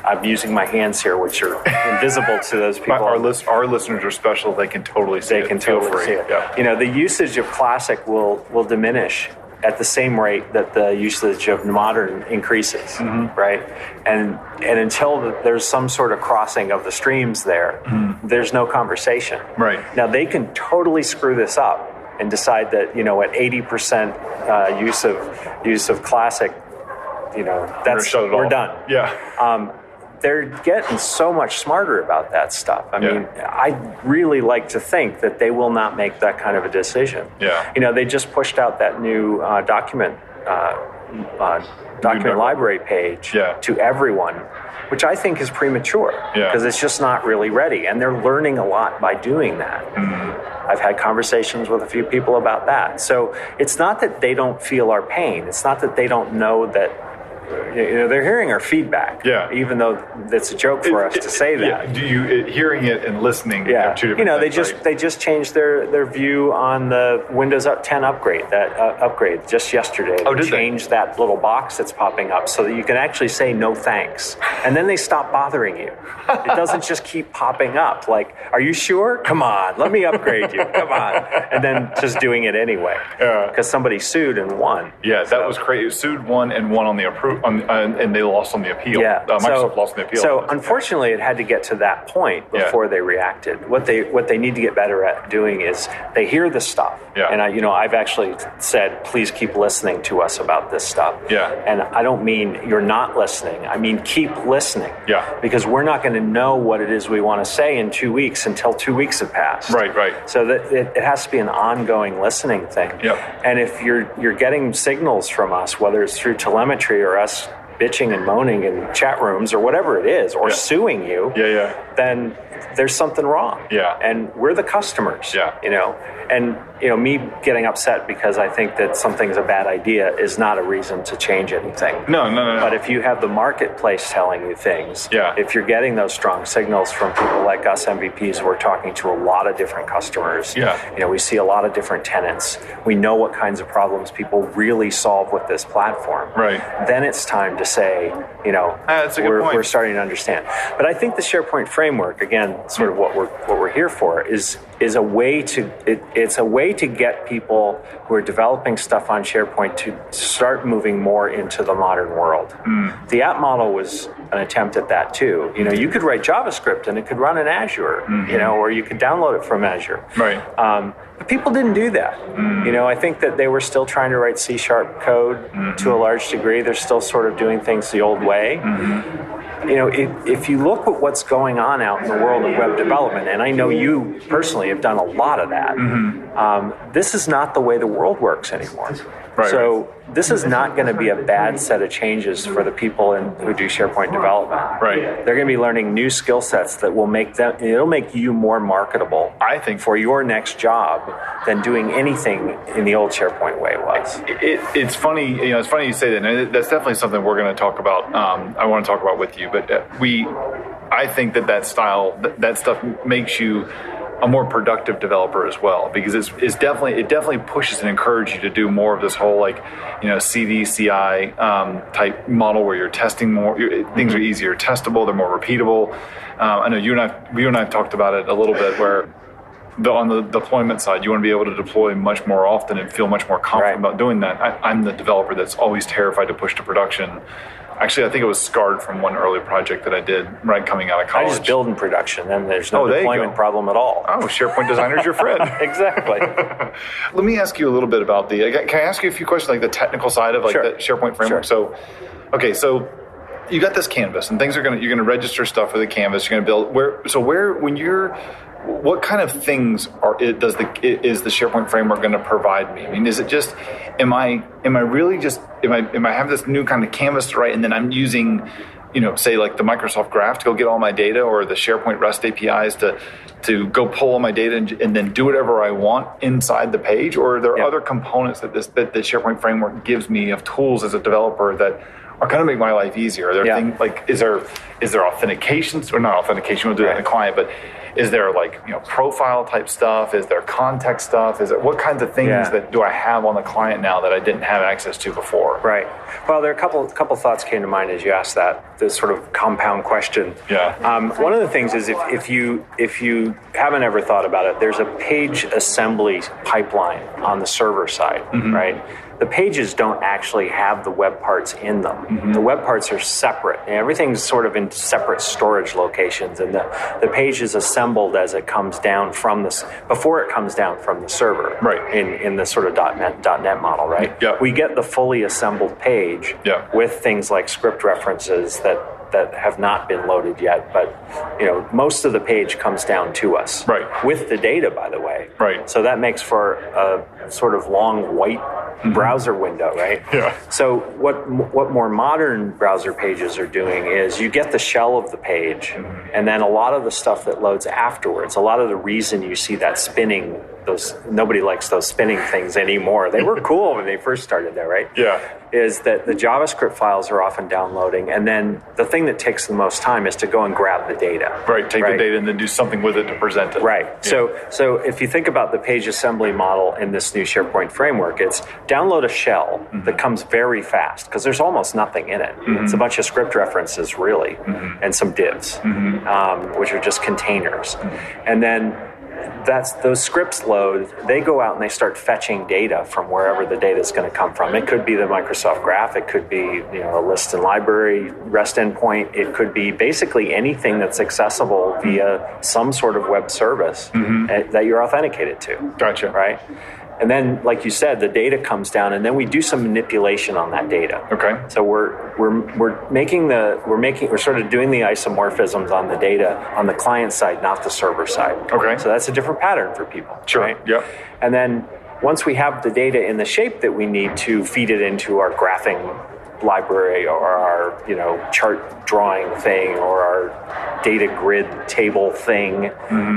I'm using my hands here, which are invisible to those people. Our listeners are special. They can totally see it. They can totally see it. The usage of classic will diminish at the same rate that the usage of modern increases, right? And until there's some sort of crossing of the streams there, there's no conversation. Now, they can totally screw this up and decide that, at 80% use of classic, we're done. They're getting so much smarter about that stuff. I mean, I really like to think that they will not make that kind of a decision. They just pushed out that new document library page to everyone, which I think is premature because it's just not really ready. And they're learning a lot by doing that. I've had conversations with a few people about that. So it's not that they don't feel our pain. It's not that they don't know that. They're hearing our feedback, even though that's a joke for us to say that. Do you hearing it and listening? Are two different things, they just changed their view on the Windows 10 upgrade. That upgrade just yesterday. They changed that little box that's popping up so that you can actually say no thanks, and then they stop bothering you. It doesn't just keep popping up. Like, are you sure? Come on, let me upgrade you. Come on, and then just doing it anyway because somebody sued and won. That was crazy. Sued, won, and won on the approval. And they lost on the appeal. Microsoft lost on the appeal. So unfortunately, it had to get to that point before they reacted. What they need to get better at doing is they hear the stuff, and I've actually said, please keep listening to us about this stuff. And I don't mean you're not listening. I mean keep listening. Because we're not going to know what it is we want to say in 2 weeks until 2 weeks have passed. So that it has to be an ongoing listening thing. And if you're getting signals from us, whether it's through telemetry or us bitching and moaning in chat rooms or whatever it is, or suing you, then there's something wrong. And we're the customers, and me getting upset because I think that something's a bad idea is not a reason to change anything. No. But if you have the marketplace telling you things, if you're getting those strong signals from people like us, MVPs, we're talking to a lot of different customers. We see a lot of different tenants. We know what kinds of problems people really solve with this platform. Right. Then it's time to say, that's a good point. We're starting to understand. But I think the SharePoint framework, again, sort of what we're here for, is a way to it's a way to get people who are developing stuff on SharePoint to start moving more into the modern world. The app model was an attempt at that too. You could write JavaScript and it could run in Azure, or you could download it from Azure. Right. But people didn't do that. I think that they were still trying to write C# code to a large degree. They're still sort of doing things the old way. If you look at what's going on out in the world of web development, and I know you personally have done a lot of that, this is not the way the world works anymore. Right. So this is not going to be a bad set of changes for the people who do SharePoint development. Right. They're going to be learning new skill sets that will it'll make you more marketable, I think, for your next job than doing anything in the old SharePoint way was. It's funny, it's funny you say that, and that's definitely something we're going to talk about. I want to talk about with you, but I think that style, that stuff makes you a more productive developer as well, because it definitely pushes and encourages you to do more of this whole CD CI type model where you're testing more. Things are easier testable, they're more repeatable. I know you and I have talked about it a little bit where on the deployment side, you want to be able to deploy much more often and feel much more confident about doing that. I'm the developer that's always terrified to push to production. Actually, I think it was scarred from one early project that I did right coming out of college. I just build in production, and there's no deployment problem at all. Oh, SharePoint Designer's your friend. Exactly. Let me ask you a little bit about can I ask you a few questions, like the technical side of the SharePoint framework? Sure. So you got this canvas, and you're going to register stuff with the canvas. You're going to build what kind of things is the SharePoint framework going to provide me? I mean, is it just am I have this new kind of canvas to write, and then I'm using, say like the Microsoft Graph to go get all my data, or the SharePoint REST APIs to go pull all my data and then do whatever I want inside the page, or are there other components that the SharePoint framework gives me of tools as a developer that are going to make my life easier? Are there things like is there authentication, or not authentication? We'll do that in the client, but is there profile type stuff? Is there context stuff? What kinds of things that do I have on the client now that I didn't have access to before? Right. Well, there are a couple thoughts came to mind as you asked this sort of compound question. One of the things is if you haven't ever thought about it, there's a page assembly pipeline on the server side, right? The pages don't actually have the web parts in them. The web parts are separate. And everything's sort of in separate storage locations, and the page is assembled as it comes down before it comes down from the server. Right. In the sort of .NET model, right? Yeah. We get the fully assembled page with things like script references that have not been loaded yet, but most of the page comes down to us. Right. With the data, by the way. Right. So that makes for a sort of long white browser window, right? Yeah. So what more modern browser pages are doing is you get the shell of the page, and then a lot of the stuff that loads afterwards, a lot of the reason you see that spinning, nobody likes those spinning things anymore. They were cool when they first started there, right? Yeah. Is that the JavaScript files are often downloading, and then the thing that takes the most time is to go and grab the data. Right, take the data and then do something with it to present it. Right. Yeah. So if you think about the page assembly model in this new SharePoint framework, it's download a shell that comes very fast because there's almost nothing in it. It's a bunch of script references, really, and some divs, which are just containers. And then those scripts load, they go out and they start fetching data from wherever the data is going to come from. It could be the Microsoft Graph, it could be a list and library REST endpoint, it could be basically anything that's accessible via some sort of web service that you're authenticated to. Gotcha. Right? And then, like you said, the data comes down, and then we do some manipulation on that data. Okay. So we're sort of doing the isomorphisms on the data on the client side, not the server side. Okay. So that's a different pattern for people. Sure. Right? Yep. And then once we have the data in the shape that we need to feed it into our graphing library or our chart drawing thing or our data grid table thing,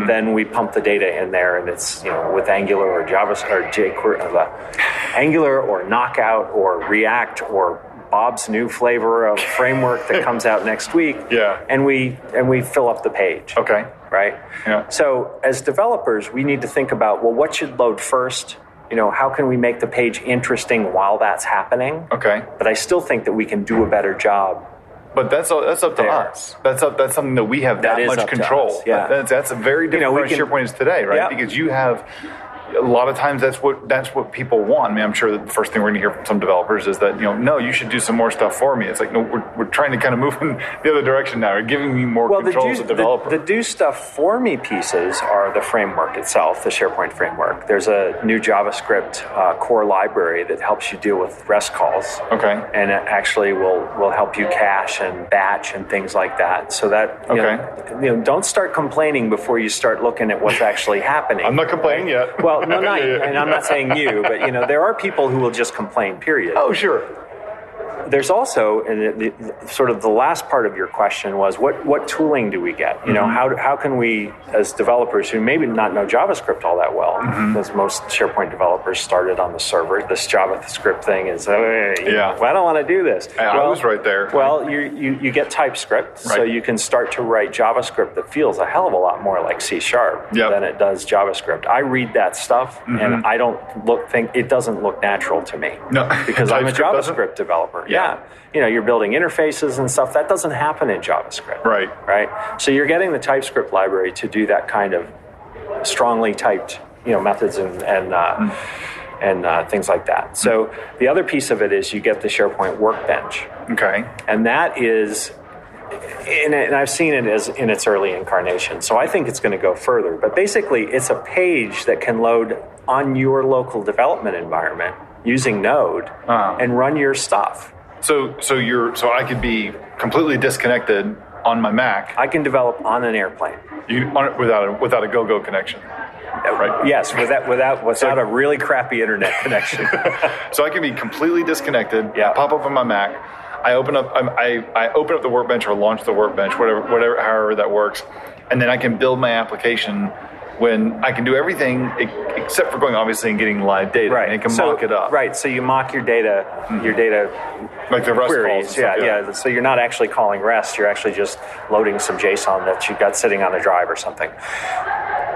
then we pump the data in there, and it's with Angular or Java or jQuery, Angular or Knockout or React or Bob's new flavor of framework that comes out next week. Yeah. And we fill up the page. Okay. Right? Yeah. So as developers, we need to think about, well, what should load first? How can we make the page interesting while that's happening? Okay. But I still think that we can do a better job. But that's up to There. us. That's something that we have that is much up to control. us, yeah. That's a very different we from can- SharePoint is today, right? Yeah. Because you have a lot of times that's what people want. I mean, I'm sure that the first thing we're going to hear from some developers is that no, you should do some more stuff for me. It's like, no, we're trying to kind of move in the other direction now. You're giving me more control as a developer. The do stuff for me pieces are the framework itself, the SharePoint framework. There's a new JavaScript core library that helps you deal with REST calls. Okay. And it actually will help you cache and batch and things like that. So that don't start complaining before you start looking at what's actually happening. I'm not complaining yet. Well, no, not, and I'm not saying you, but there are people who will just complain, period. Oh, sure. There's also, and sort of the last part of your question was, what tooling do we get? How can we, as developers who maybe not know JavaScript all that well, because most SharePoint developers started on the server, this JavaScript thing is, I don't want to do this. I was right there. Well, you get TypeScript, so you can start to write JavaScript that feels a hell of a lot more like C# than it does JavaScript. I read that stuff, and I don't think it doesn't look natural to me. No, because I'm a TypeScript JavaScript developer. Yeah. You're building interfaces and stuff. That doesn't happen in JavaScript. Right. So you're getting the TypeScript library to do that kind of strongly typed, methods and things like that. So the other piece of it is you get the SharePoint Workbench. Okay. And that is, and I've seen it as in its early incarnation. So I think it's going to go further. But basically, it's a page that can load on your local development environment using Node and run your stuff. So I could be completely disconnected on my Mac. I can develop on an airplane. Without a go-go connection. Right. Yes, without a really crappy internet connection. So I can be completely disconnected. Yeah. Pop up on my Mac. I open up the Workbench or launch the Workbench, however that works, and then I can build my application. When I can do everything except for going obviously and getting live data, right? And it can mock it up, right? So you mock your data, like the REST queries, calls. Yeah. So you're not actually calling REST; you're actually just loading some JSON that you've got sitting on a drive or something.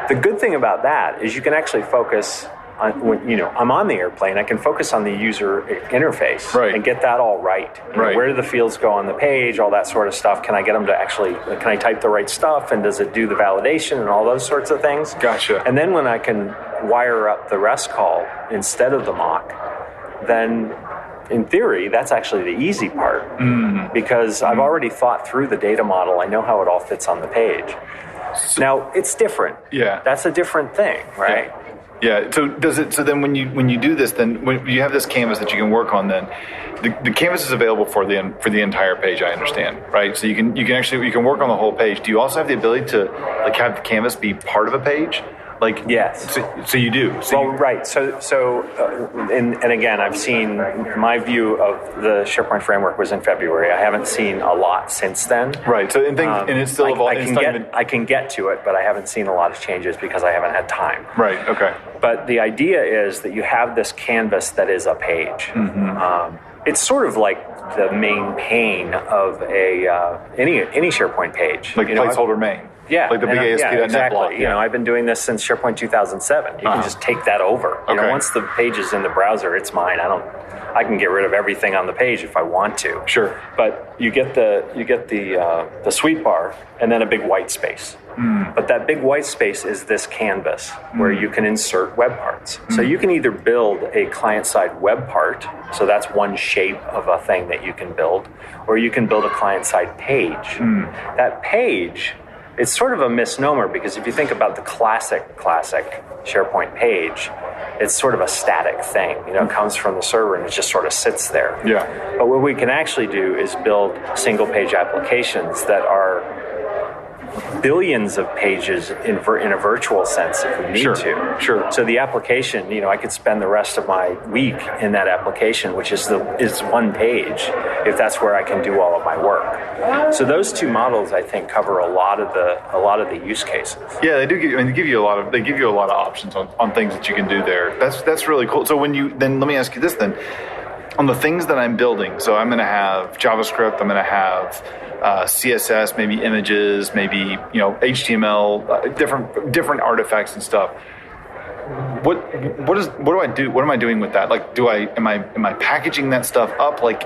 The good thing about that is you can actually focus on when I'm on the airplane. I can focus on the user interface and get that all right. Where do the fields go on the page? All that sort of stuff. Can I get them to actually? Can I type the right stuff? And does it do the validation and all those sorts of things? Gotcha. And then when I can wire up the REST call instead of the mock, then in theory, that's actually the easy part because I've already thought through the data model. I know how it all fits on the page. Now it's different. Yeah. That's a different thing, right? Yeah. So then when you do this, then when you have this canvas that you can work on, then the canvas is available for the entire page. I understand, right? So you can work on the whole page. Do you also have the ability to have the canvas be part of a page? Yes. So you do. Right. And again, I've seen my view of the SharePoint framework was in February. I haven't seen a lot since then. Right. So and it's still evolving. I can get to it, but I haven't seen a lot of changes because I haven't had time. Right. Okay. But the idea is that you have this canvas that is a page. It's sort of like the main pane of any SharePoint page. Like placeholder main. Yeah, like the big ASP.NET exactly. block. Yeah. I've been doing this since SharePoint 2007. You can just take that over. Once the page is in the browser, it's mine. I can get rid of everything on the page if I want to. Sure. But you get the sweep bar and then a big white space. But that big white space is this canvas where you can insert web parts. So you can either build a client-side web part, so that's one shape of a thing that you can build, or you can build a client-side page. That page, it's sort of a misnomer because if you think about the classic SharePoint page, it's sort of a static thing. It comes from the server and it just sort of sits there. Yeah. But what we can actually do is build single-page applications that are billions of pages in a virtual sense if we need to. Sure. So the application, I could spend the rest of my week in that application, which is one page, if that's where I can do all of my work. So those two models, I think, cover a lot of the use cases. Yeah, they do. They give you a lot of options on things that you can do there. That's really cool. So then let me ask you this then. On the things that I'm building, so I'm going to have JavaScript, I'm going to have CSS, maybe images, maybe HTML, different artifacts and stuff. What do I do? What am I doing with that? Like, am I packaging that stuff up let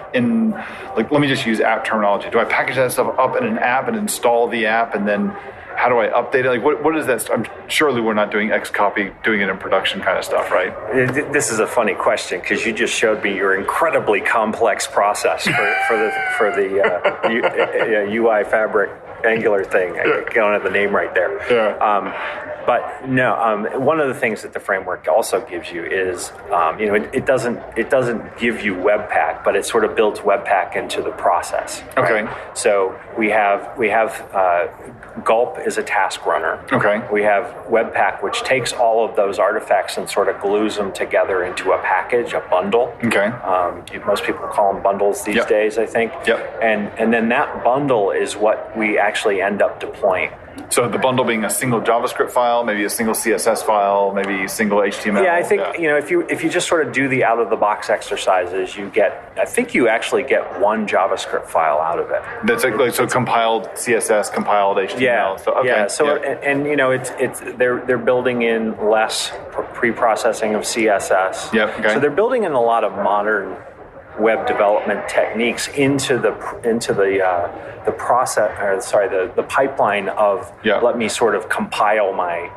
me just use app terminology. Do I package that stuff up in an app and install the app, and then how do I update it? Like, what is that? Surely we're not doing Xcopy, doing it in production kind of stuff, right? This is a funny question because you just showed me your incredibly complex process for the UI Fabric Angular thing. I don't have the name right there. Yeah. But no, one of the things that the framework also gives you is, it doesn't give you Webpack, but it sort of builds Webpack into the process. Right? Okay. So we have Gulp is a task runner. Okay. We have Webpack, which takes all of those artifacts and sort of glues them together into a package, a bundle. Okay. Most people call them bundles these days, I think. Yep. And then that bundle is what we actually end up deploying. So the bundle being a single JavaScript file, maybe a single CSS file, maybe a single HTML. Yeah, I think if you just sort of do the out of the box exercises, you actually get one JavaScript file out of it. That's so compiled CSS, compiled HTML. Yeah. So, okay. Yeah. So it's they're building in less pre-processing of CSS. Yep. Okay. So they're building in a lot of modern web development techniques into the process, the pipeline of let me sort of compile my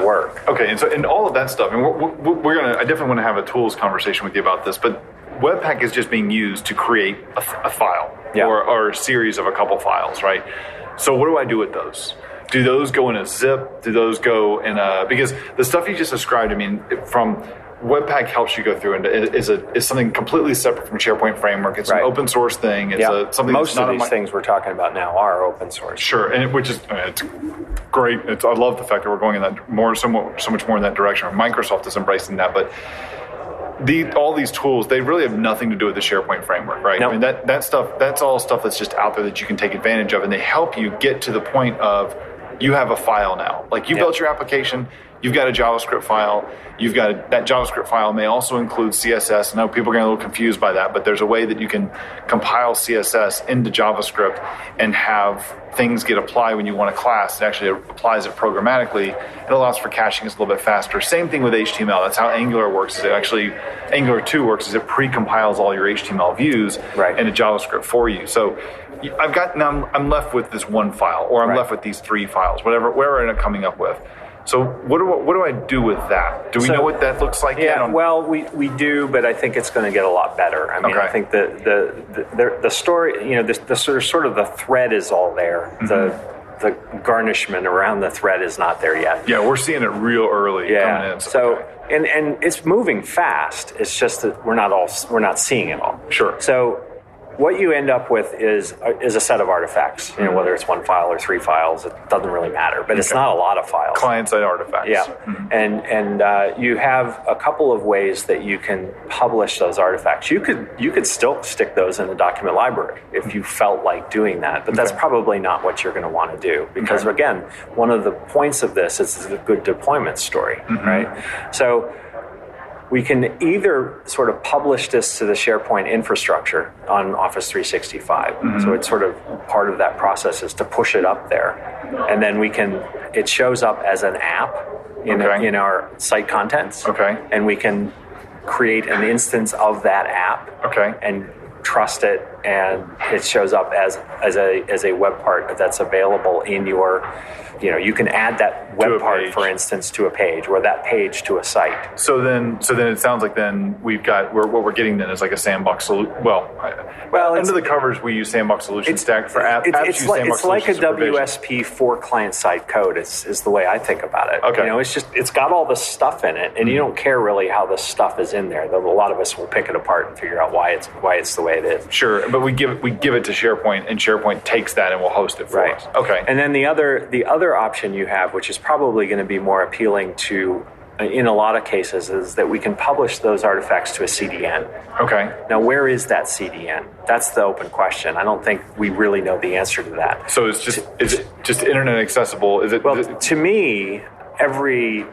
work. Okay, and all of that stuff, and I definitely want to have a tools conversation with you about this, but Webpack is just being used to create a file or a series of a couple files, right? So what do I do with those? Do those go in a zip? Do those go in because the stuff you just described, from Webpack helps you go through and is something completely separate from SharePoint Framework. It's an open source thing. It's something. Most of these things we're talking about now are open source. Sure, and which is it's great. I love the fact that we're going in that so much more in that direction. Microsoft is embracing that, but all these tools, they really have nothing to do with the SharePoint framework, right? Nope. That stuff, that's all stuff that's just out there that you can take advantage of, and they help you get to the point of you have a file now. Like you built your application. You've got a JavaScript file. That JavaScript file may also include CSS. I know people are getting a little confused by that, but there's a way that you can compile CSS into JavaScript and have things get applied when you want a class. It actually applies it programmatically. It allows for caching. It's a little bit faster. Same thing with HTML. That's how Angular works. Angular 2 works is it pre-compiles all your HTML views into JavaScript for you. So I'm left with this one file, or I'm left with these three files, whatever I end up coming up with. So what do I do with that? Do we know what that looks like yet? Well, we do, but I think it's going to get a lot better. I think the story, the sort of the thread is all there. Mm-hmm. The garnishment around the thread is not there yet. Yeah, we're seeing it real early coming in. So and it's moving fast. It's just that we're not seeing it all. Sure. So what you end up with is a set of artifacts. Whether it's one file or three files, it doesn't really matter. But it's not a lot of files. Client-side artifacts. Yeah, and you have a couple of ways that you can publish those artifacts. You could still stick those in the document library if you felt like doing that. But that's probably not what you're going to want to do because again, one of the points of this is a good deployment story, right? So we can either sort of publish this to the SharePoint infrastructure on Office 365. Mm-hmm. So it's sort of part of that process is to push it up there. And then it shows up as an app in our site contents. Okay. And we can create an instance of that app. Okay. And trust it, and it shows up as a web part that's available in your, you can add that web part, for instance, to a page, or that page to a site. So then it sounds like then we've got what we're getting then is like a sandbox solution. Well, under the covers we use sandbox solution stack for apps. It's like a WSP for client-side code. Is the way I think about it. Okay. It's got all this stuff in it, and you don't care really how this stuff is in there. Though a lot of us will pick it apart and figure out why it's the way it is. Sure, but we give it to SharePoint, and SharePoint takes that and will host it for us. Okay. And then the other option you have, which is probably going to be more appealing to, in a lot of cases, is that we can publish those artifacts to a CDN. Okay. Now, where is that CDN? That's the open question. I don't think we really know the answer to that. So is it just internet accessible? Is it? Well, to me, every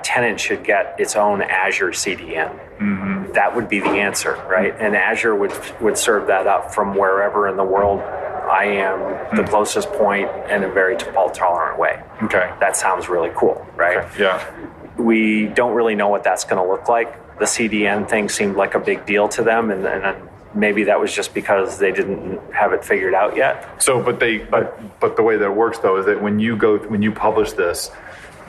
tenant should get its own Azure CDN. Mm-hmm. That would be the answer, right? And Azure would serve that up from wherever in the world I am, the closest point, in a very fault-tolerant way. Okay. That sounds really cool, right? Okay. Yeah. We don't really know what that's going to look like. The CDN thing seemed like a big deal to them, and maybe that was just because they didn't have it figured out yet. So, but the way that it works though is that when you publish this,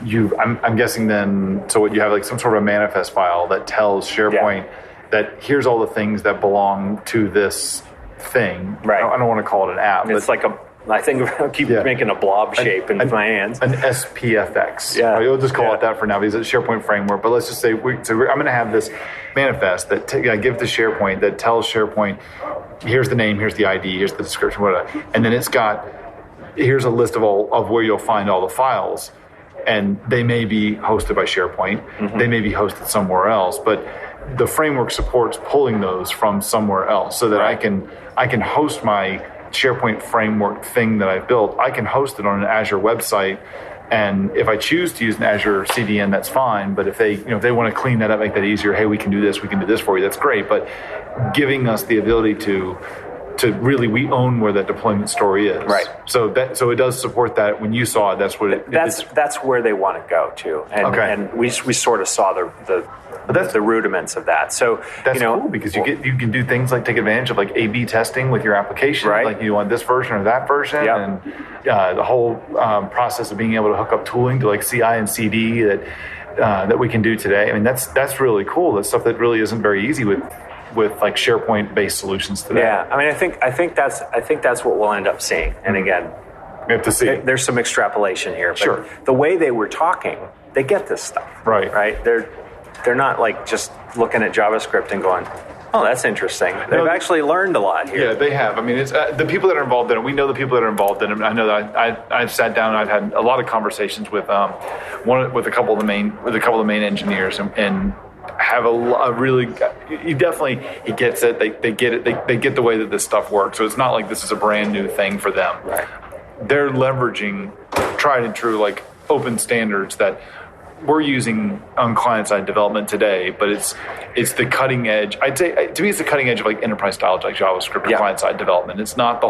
I'm guessing then. So what you have like some sort of a manifest file that tells SharePoint that here's all the things that belong to this thing. Right. I don't want to call it an app. It's like I think I'll keep making a blob shape in my hands. An SPFX. Yeah. We'll just call it that for now because it's SharePoint Framework. But let's just say, I'm going to have this manifest that I give to SharePoint that tells SharePoint, here's the name, here's the ID, here's the description, whatever. And then here's a list of where you'll find all the files. And they may be hosted by SharePoint. Mm-hmm. They may be hosted somewhere else. But the framework supports pulling those from somewhere else so that I can host my SharePoint Framework thing that I've built. I can host it on an Azure website, and if I choose to use an Azure CDN, that's fine. But if they want to clean that up, make that easier, hey, we can do this for you, that's great. But giving us the ability to really, we own where that deployment story is. Right. So it does support that. When you saw it, that's what that's where they want to go to. And we sort of saw the rudiments of that. So that's cool because you can do things like take advantage of like A/B testing with your application. Right. Like you want this version or that version, and the whole process of being able to hook up tooling to like CI and CD that we can do today. I mean, that's really cool. That's stuff that really isn't very easy with like SharePoint based solutions today. Yeah, I mean, I think that's what we'll end up seeing. And again, we have to see. There's some extrapolation here, but sure. The way they were talking, they get this stuff. Right. They're not like just looking at JavaScript and going, oh, that's interesting. They've actually learned a lot here. Yeah, they have. I mean, it's the people that are involved in it. We know the people that are involved in it. I know that I've sat down and I've had a lot of conversations with a couple of the main engineers and have a really. He gets it. They get it. They get the way that this stuff works. So it's not like this is a brand new thing for them. Right. They're leveraging tried and true like open standards that we're using on client-side development today, but it's the cutting edge. I'd say to me, it's the cutting edge of like enterprise style, like JavaScript or client-side development. It's not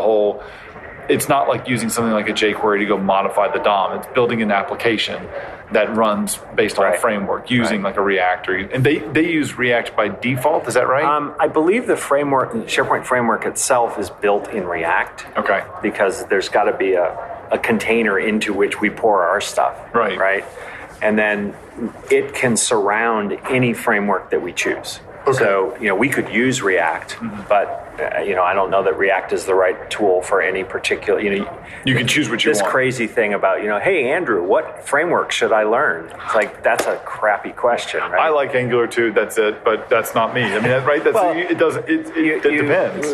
it's not like using something like a jQuery to go modify the DOM. It's building an application that runs based on a framework using like a React and they use React by default. Is that right? I believe the SharePoint framework itself is built in React. Okay. Because there's got to be a container into which we pour our stuff. Right. And then it can surround any framework that we choose. Okay. So, we could use React, but, I don't know that React is the right tool for any particular, you can choose what you want. This crazy thing about, hey, Andrew, what framework should I learn? It's like, that's a crappy question, right? I like Angular too, that's it, but that's not me. I mean, right? It depends.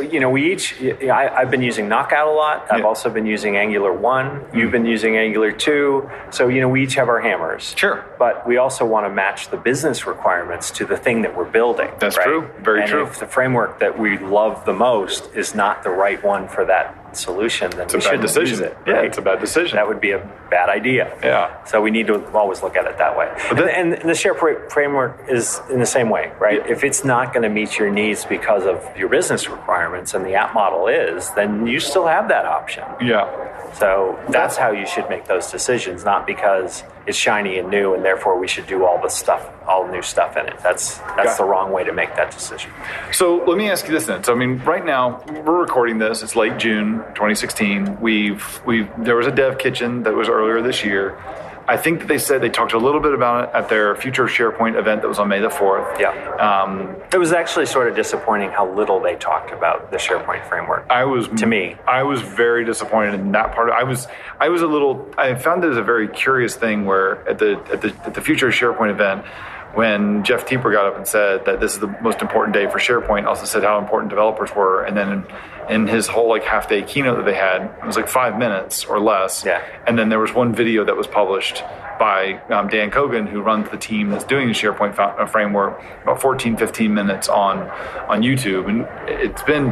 I've been using Knockout a lot. I've also been using Angular 1. You've been using Angular 2. So, we each have our hammers. Sure. But we also want to match the business requirements to the thing that we're building. That's true. Very true. If the framework that we love the most is not the right one for that solution, then we shouldn't use it. Yeah, it's a bad decision. That would be a bad idea. Yeah. So we need to always look at it that way. And the SharePoint framework is in the same way, right? Yeah. If it's not going to meet your needs because of your business requirements and the app model is, then you still have that option. Yeah. So that's how you should make those decisions, not because it's shiny and new and therefore we should do all new stuff in it. That's the wrong way to make that decision. So let me ask you this then. So right now we're recording this. It's late June 2016. There was a dev kitchen that was earlier this year. I think that they talked a little bit about it at their Future SharePoint event that was on May the 4th. Yeah. It was actually sort of disappointing how little they talked about the SharePoint framework. I was very disappointed in that part. I found it as a very curious thing where at the Future SharePoint event, when Jeff Tieper got up and said that this is the most important day for SharePoint, also said how important developers were, and then in his whole like half-day keynote that they had, it was like 5 minutes or less. Yeah. And then there was one video that was published by Dan Kogan, who runs the team that's doing the SharePoint framework, about 15 minutes on YouTube. And it's been,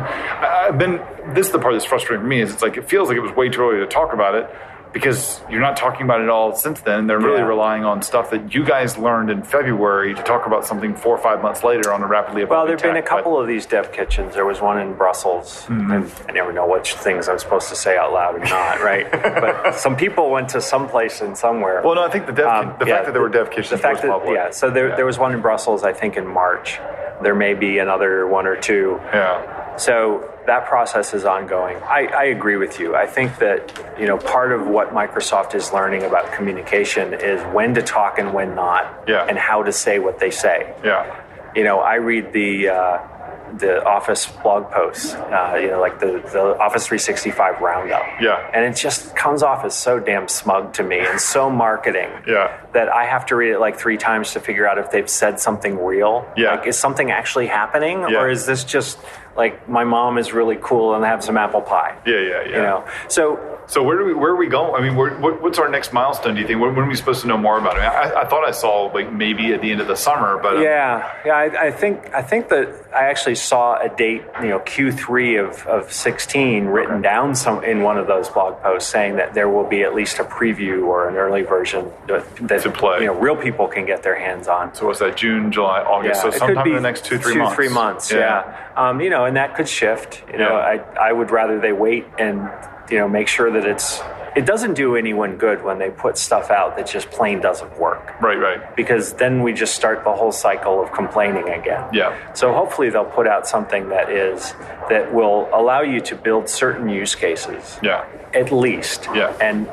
this is the part that's frustrating for me, is it's like, it feels like it was way too early to talk about it, because you're not talking about it all since then. They're really relying on stuff that you guys learned in February to talk about something 4 or 5 months later on a rapidly evolving Well, there have been a tech, couple of these dev kitchens. There was one in Brussels, and I never know which things I'm supposed to say out loud and not, right? But some people went to some place and somewhere. Well, no, I think the fact that there were dev kitchens was public. Yeah, so there was one in Brussels, I think, in March. There may be another one or two. Yeah. So that process is ongoing. I agree with you. I think that, part of what Microsoft is learning about communication is when to talk and when not, and how to say what they say. Yeah. I read the Office blog posts, like the Office 365 roundup. Yeah. And it just comes off as so damn smug to me and so marketing that I have to read it like 3 times to figure out if they've said something real. Yeah. Like, is something actually happening? Or is this just like my mom is really cool and have some apple pie? Yeah. So where are we going? I mean, what's our next milestone, do you think? When are we supposed to know more about it? I mean, I thought I saw like maybe at the end of the summer, but I think that I actually saw a date, Q3 of 16 written down in one of those blog posts, saying that there will be at least a preview or an early version that to play. Real people can get their hands on. So what's that? June, July, August? So sometime in the next 2-3 months. 2-3 months. Yeah. And that could shift. I would rather they wait and make sure that it doesn't do anyone good when they put stuff out that just plain doesn't work. Right. Because then we just start the whole cycle of complaining again. Yeah. So hopefully they'll put out something that will allow you to build certain use cases. Yeah. At least. Yeah. And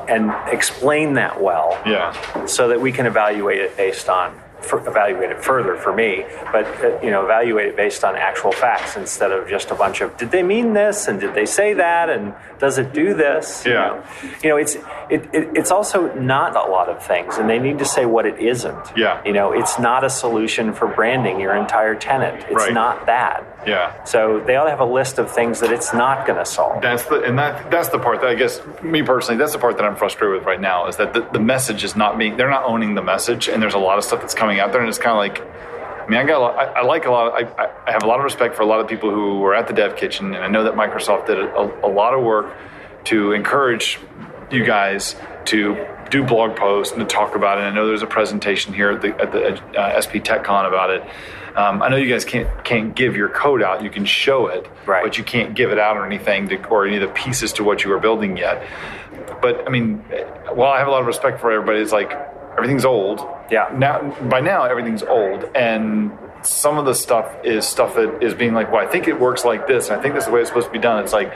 explain that well. Yeah. So that we can evaluate it evaluate it further for me, but evaluate it based on actual facts instead of just a bunch of, did they mean this and did they say that and does it do this? It's also not a lot of things, and they need to say what it isn't. It's not a solution for branding your entire tenant. It's not that. Yeah. So they ought to have a list of things that it's not going to solve. That's the part that I guess, me personally, that's the part that I'm frustrated with right now, is that the message is not they're not owning the message, and there's a lot of stuff that's coming out there, and it's kind of like, I mean, I have a lot of respect for a lot of people who were at the dev kitchen, and I know that Microsoft did a lot of work to encourage you guys to do blog posts and to talk about it. I know there's a presentation here at the SP TechCon about it. I know you guys can't give your code out. You can show it, but you can't give it out or anything or any of the pieces to what you are building yet. But I mean, while I have a lot of respect for everybody, it's like everything's old. Yeah. By now, everything's old, and some of the stuff that is being like, well, I think it works like this, and I think this is the way it's supposed to be done. It's like,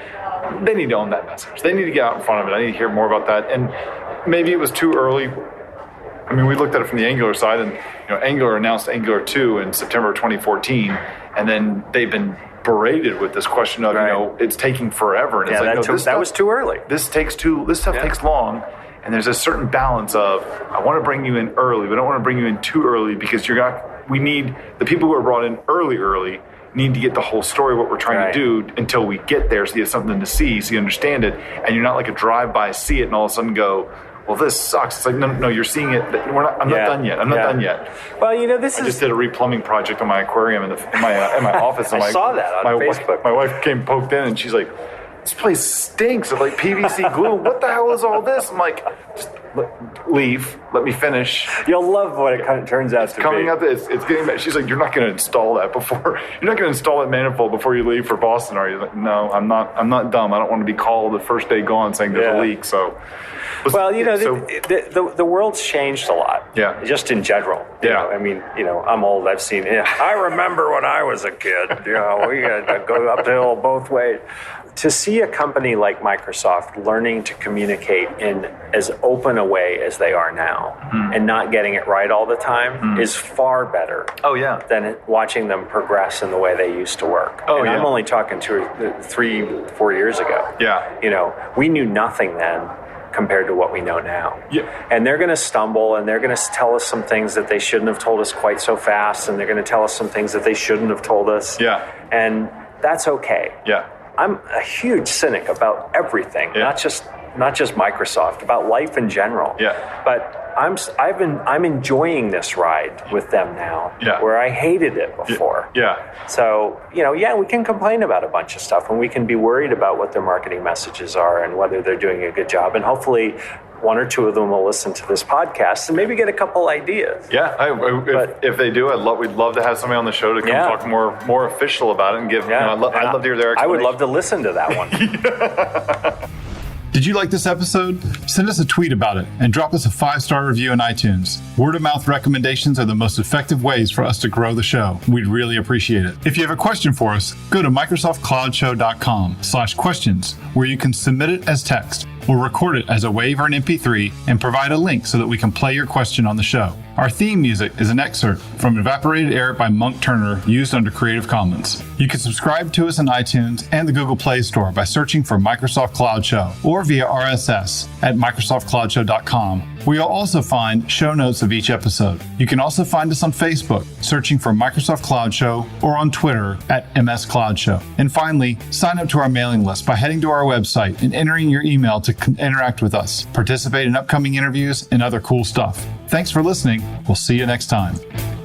they need to own that message. They need to get out in front of it. I need to hear more about that. And maybe it was too early. I mean, we looked at it from the Angular side, and Angular announced Angular 2 in September 2014, and then they've been berated with this question of it's taking forever. And it's like, that was too early. This stuff takes long. And there's a certain balance of, I want to bring you in early, but I don't want to bring you in too early, because we need the people who are brought in early need to get the whole story of what we're trying to do until we get there, so you have something to see, so you understand it, and you're not like a drive-by, see it, and all of a sudden go, well, this sucks. It's like, no, you're seeing it. I'm not done yet. I'm not done yet. Well, I just did a replumbing project on my aquarium in my office. And I saw that on Facebook. My wife poked in, and she's like, this place stinks of like PVC glue. What the hell is all this? I'm like, just leave. Let me finish. You'll love what it turns out to be. It's getting back. She's like, you're not going to install that before. You're not going to install that manifold before you leave for Boston, are you? Like, no, I'm not dumb. I don't want to be called the first day gone saying there's a leak. So, well, the world's changed a lot. Yeah. Just in general. I mean, I'm old. I've seen it. I remember when I was a kid. We had to go uphill both ways. To see a company like Microsoft learning to communicate in as open a way as they are now and not getting it right all the time is far better than watching them progress in the way they used to work. I'm only talking 3-4 years ago. Yeah. We knew nothing then compared to what we know now. Yeah. And they're going to stumble, and they're going to tell us some things that they shouldn't have told us quite so fast, and they're going to tell us some things that they shouldn't have told us. Yeah. And that's okay. Yeah. I'm a huge cynic about everything, not just Microsoft, about life in general. Yeah. But I'm enjoying this ride with them now, where I hated it before. Yeah. So, we can complain about a bunch of stuff, and we can be worried about what their marketing messages are and whether they're doing a good job. And hopefully one or two of them will listen to this podcast and maybe get a couple ideas. Yeah, if they do, we'd love to have somebody on the show to come talk more official about it and give. I'd love to hear their explanation. I would love to listen to that one. Did you like this episode? Send us a tweet about it and drop us a 5-star review in iTunes. Word-of-mouth recommendations are the most effective ways for us to grow the show. We'd really appreciate it. If you have a question for us, go to microsoftcloudshow.com/questions, where you can submit it as text. We'll record it as a WAV or an MP3 and provide a link so that we can play your question on the show. Our theme music is an excerpt from Evaporated Air by Monk Turner, used under Creative Commons. You can subscribe to us on iTunes and the Google Play Store by searching for Microsoft Cloud Show or via RSS at microsoftcloudshow.com, where you'll also find show notes of each episode. You can also find us on Facebook, searching for Microsoft Cloud Show, or on Twitter at MS Cloud Show. And finally, sign up to our mailing list by heading to our website and entering your email to interact with us, participate in upcoming interviews, and other cool stuff. Thanks for listening. We'll see you next time.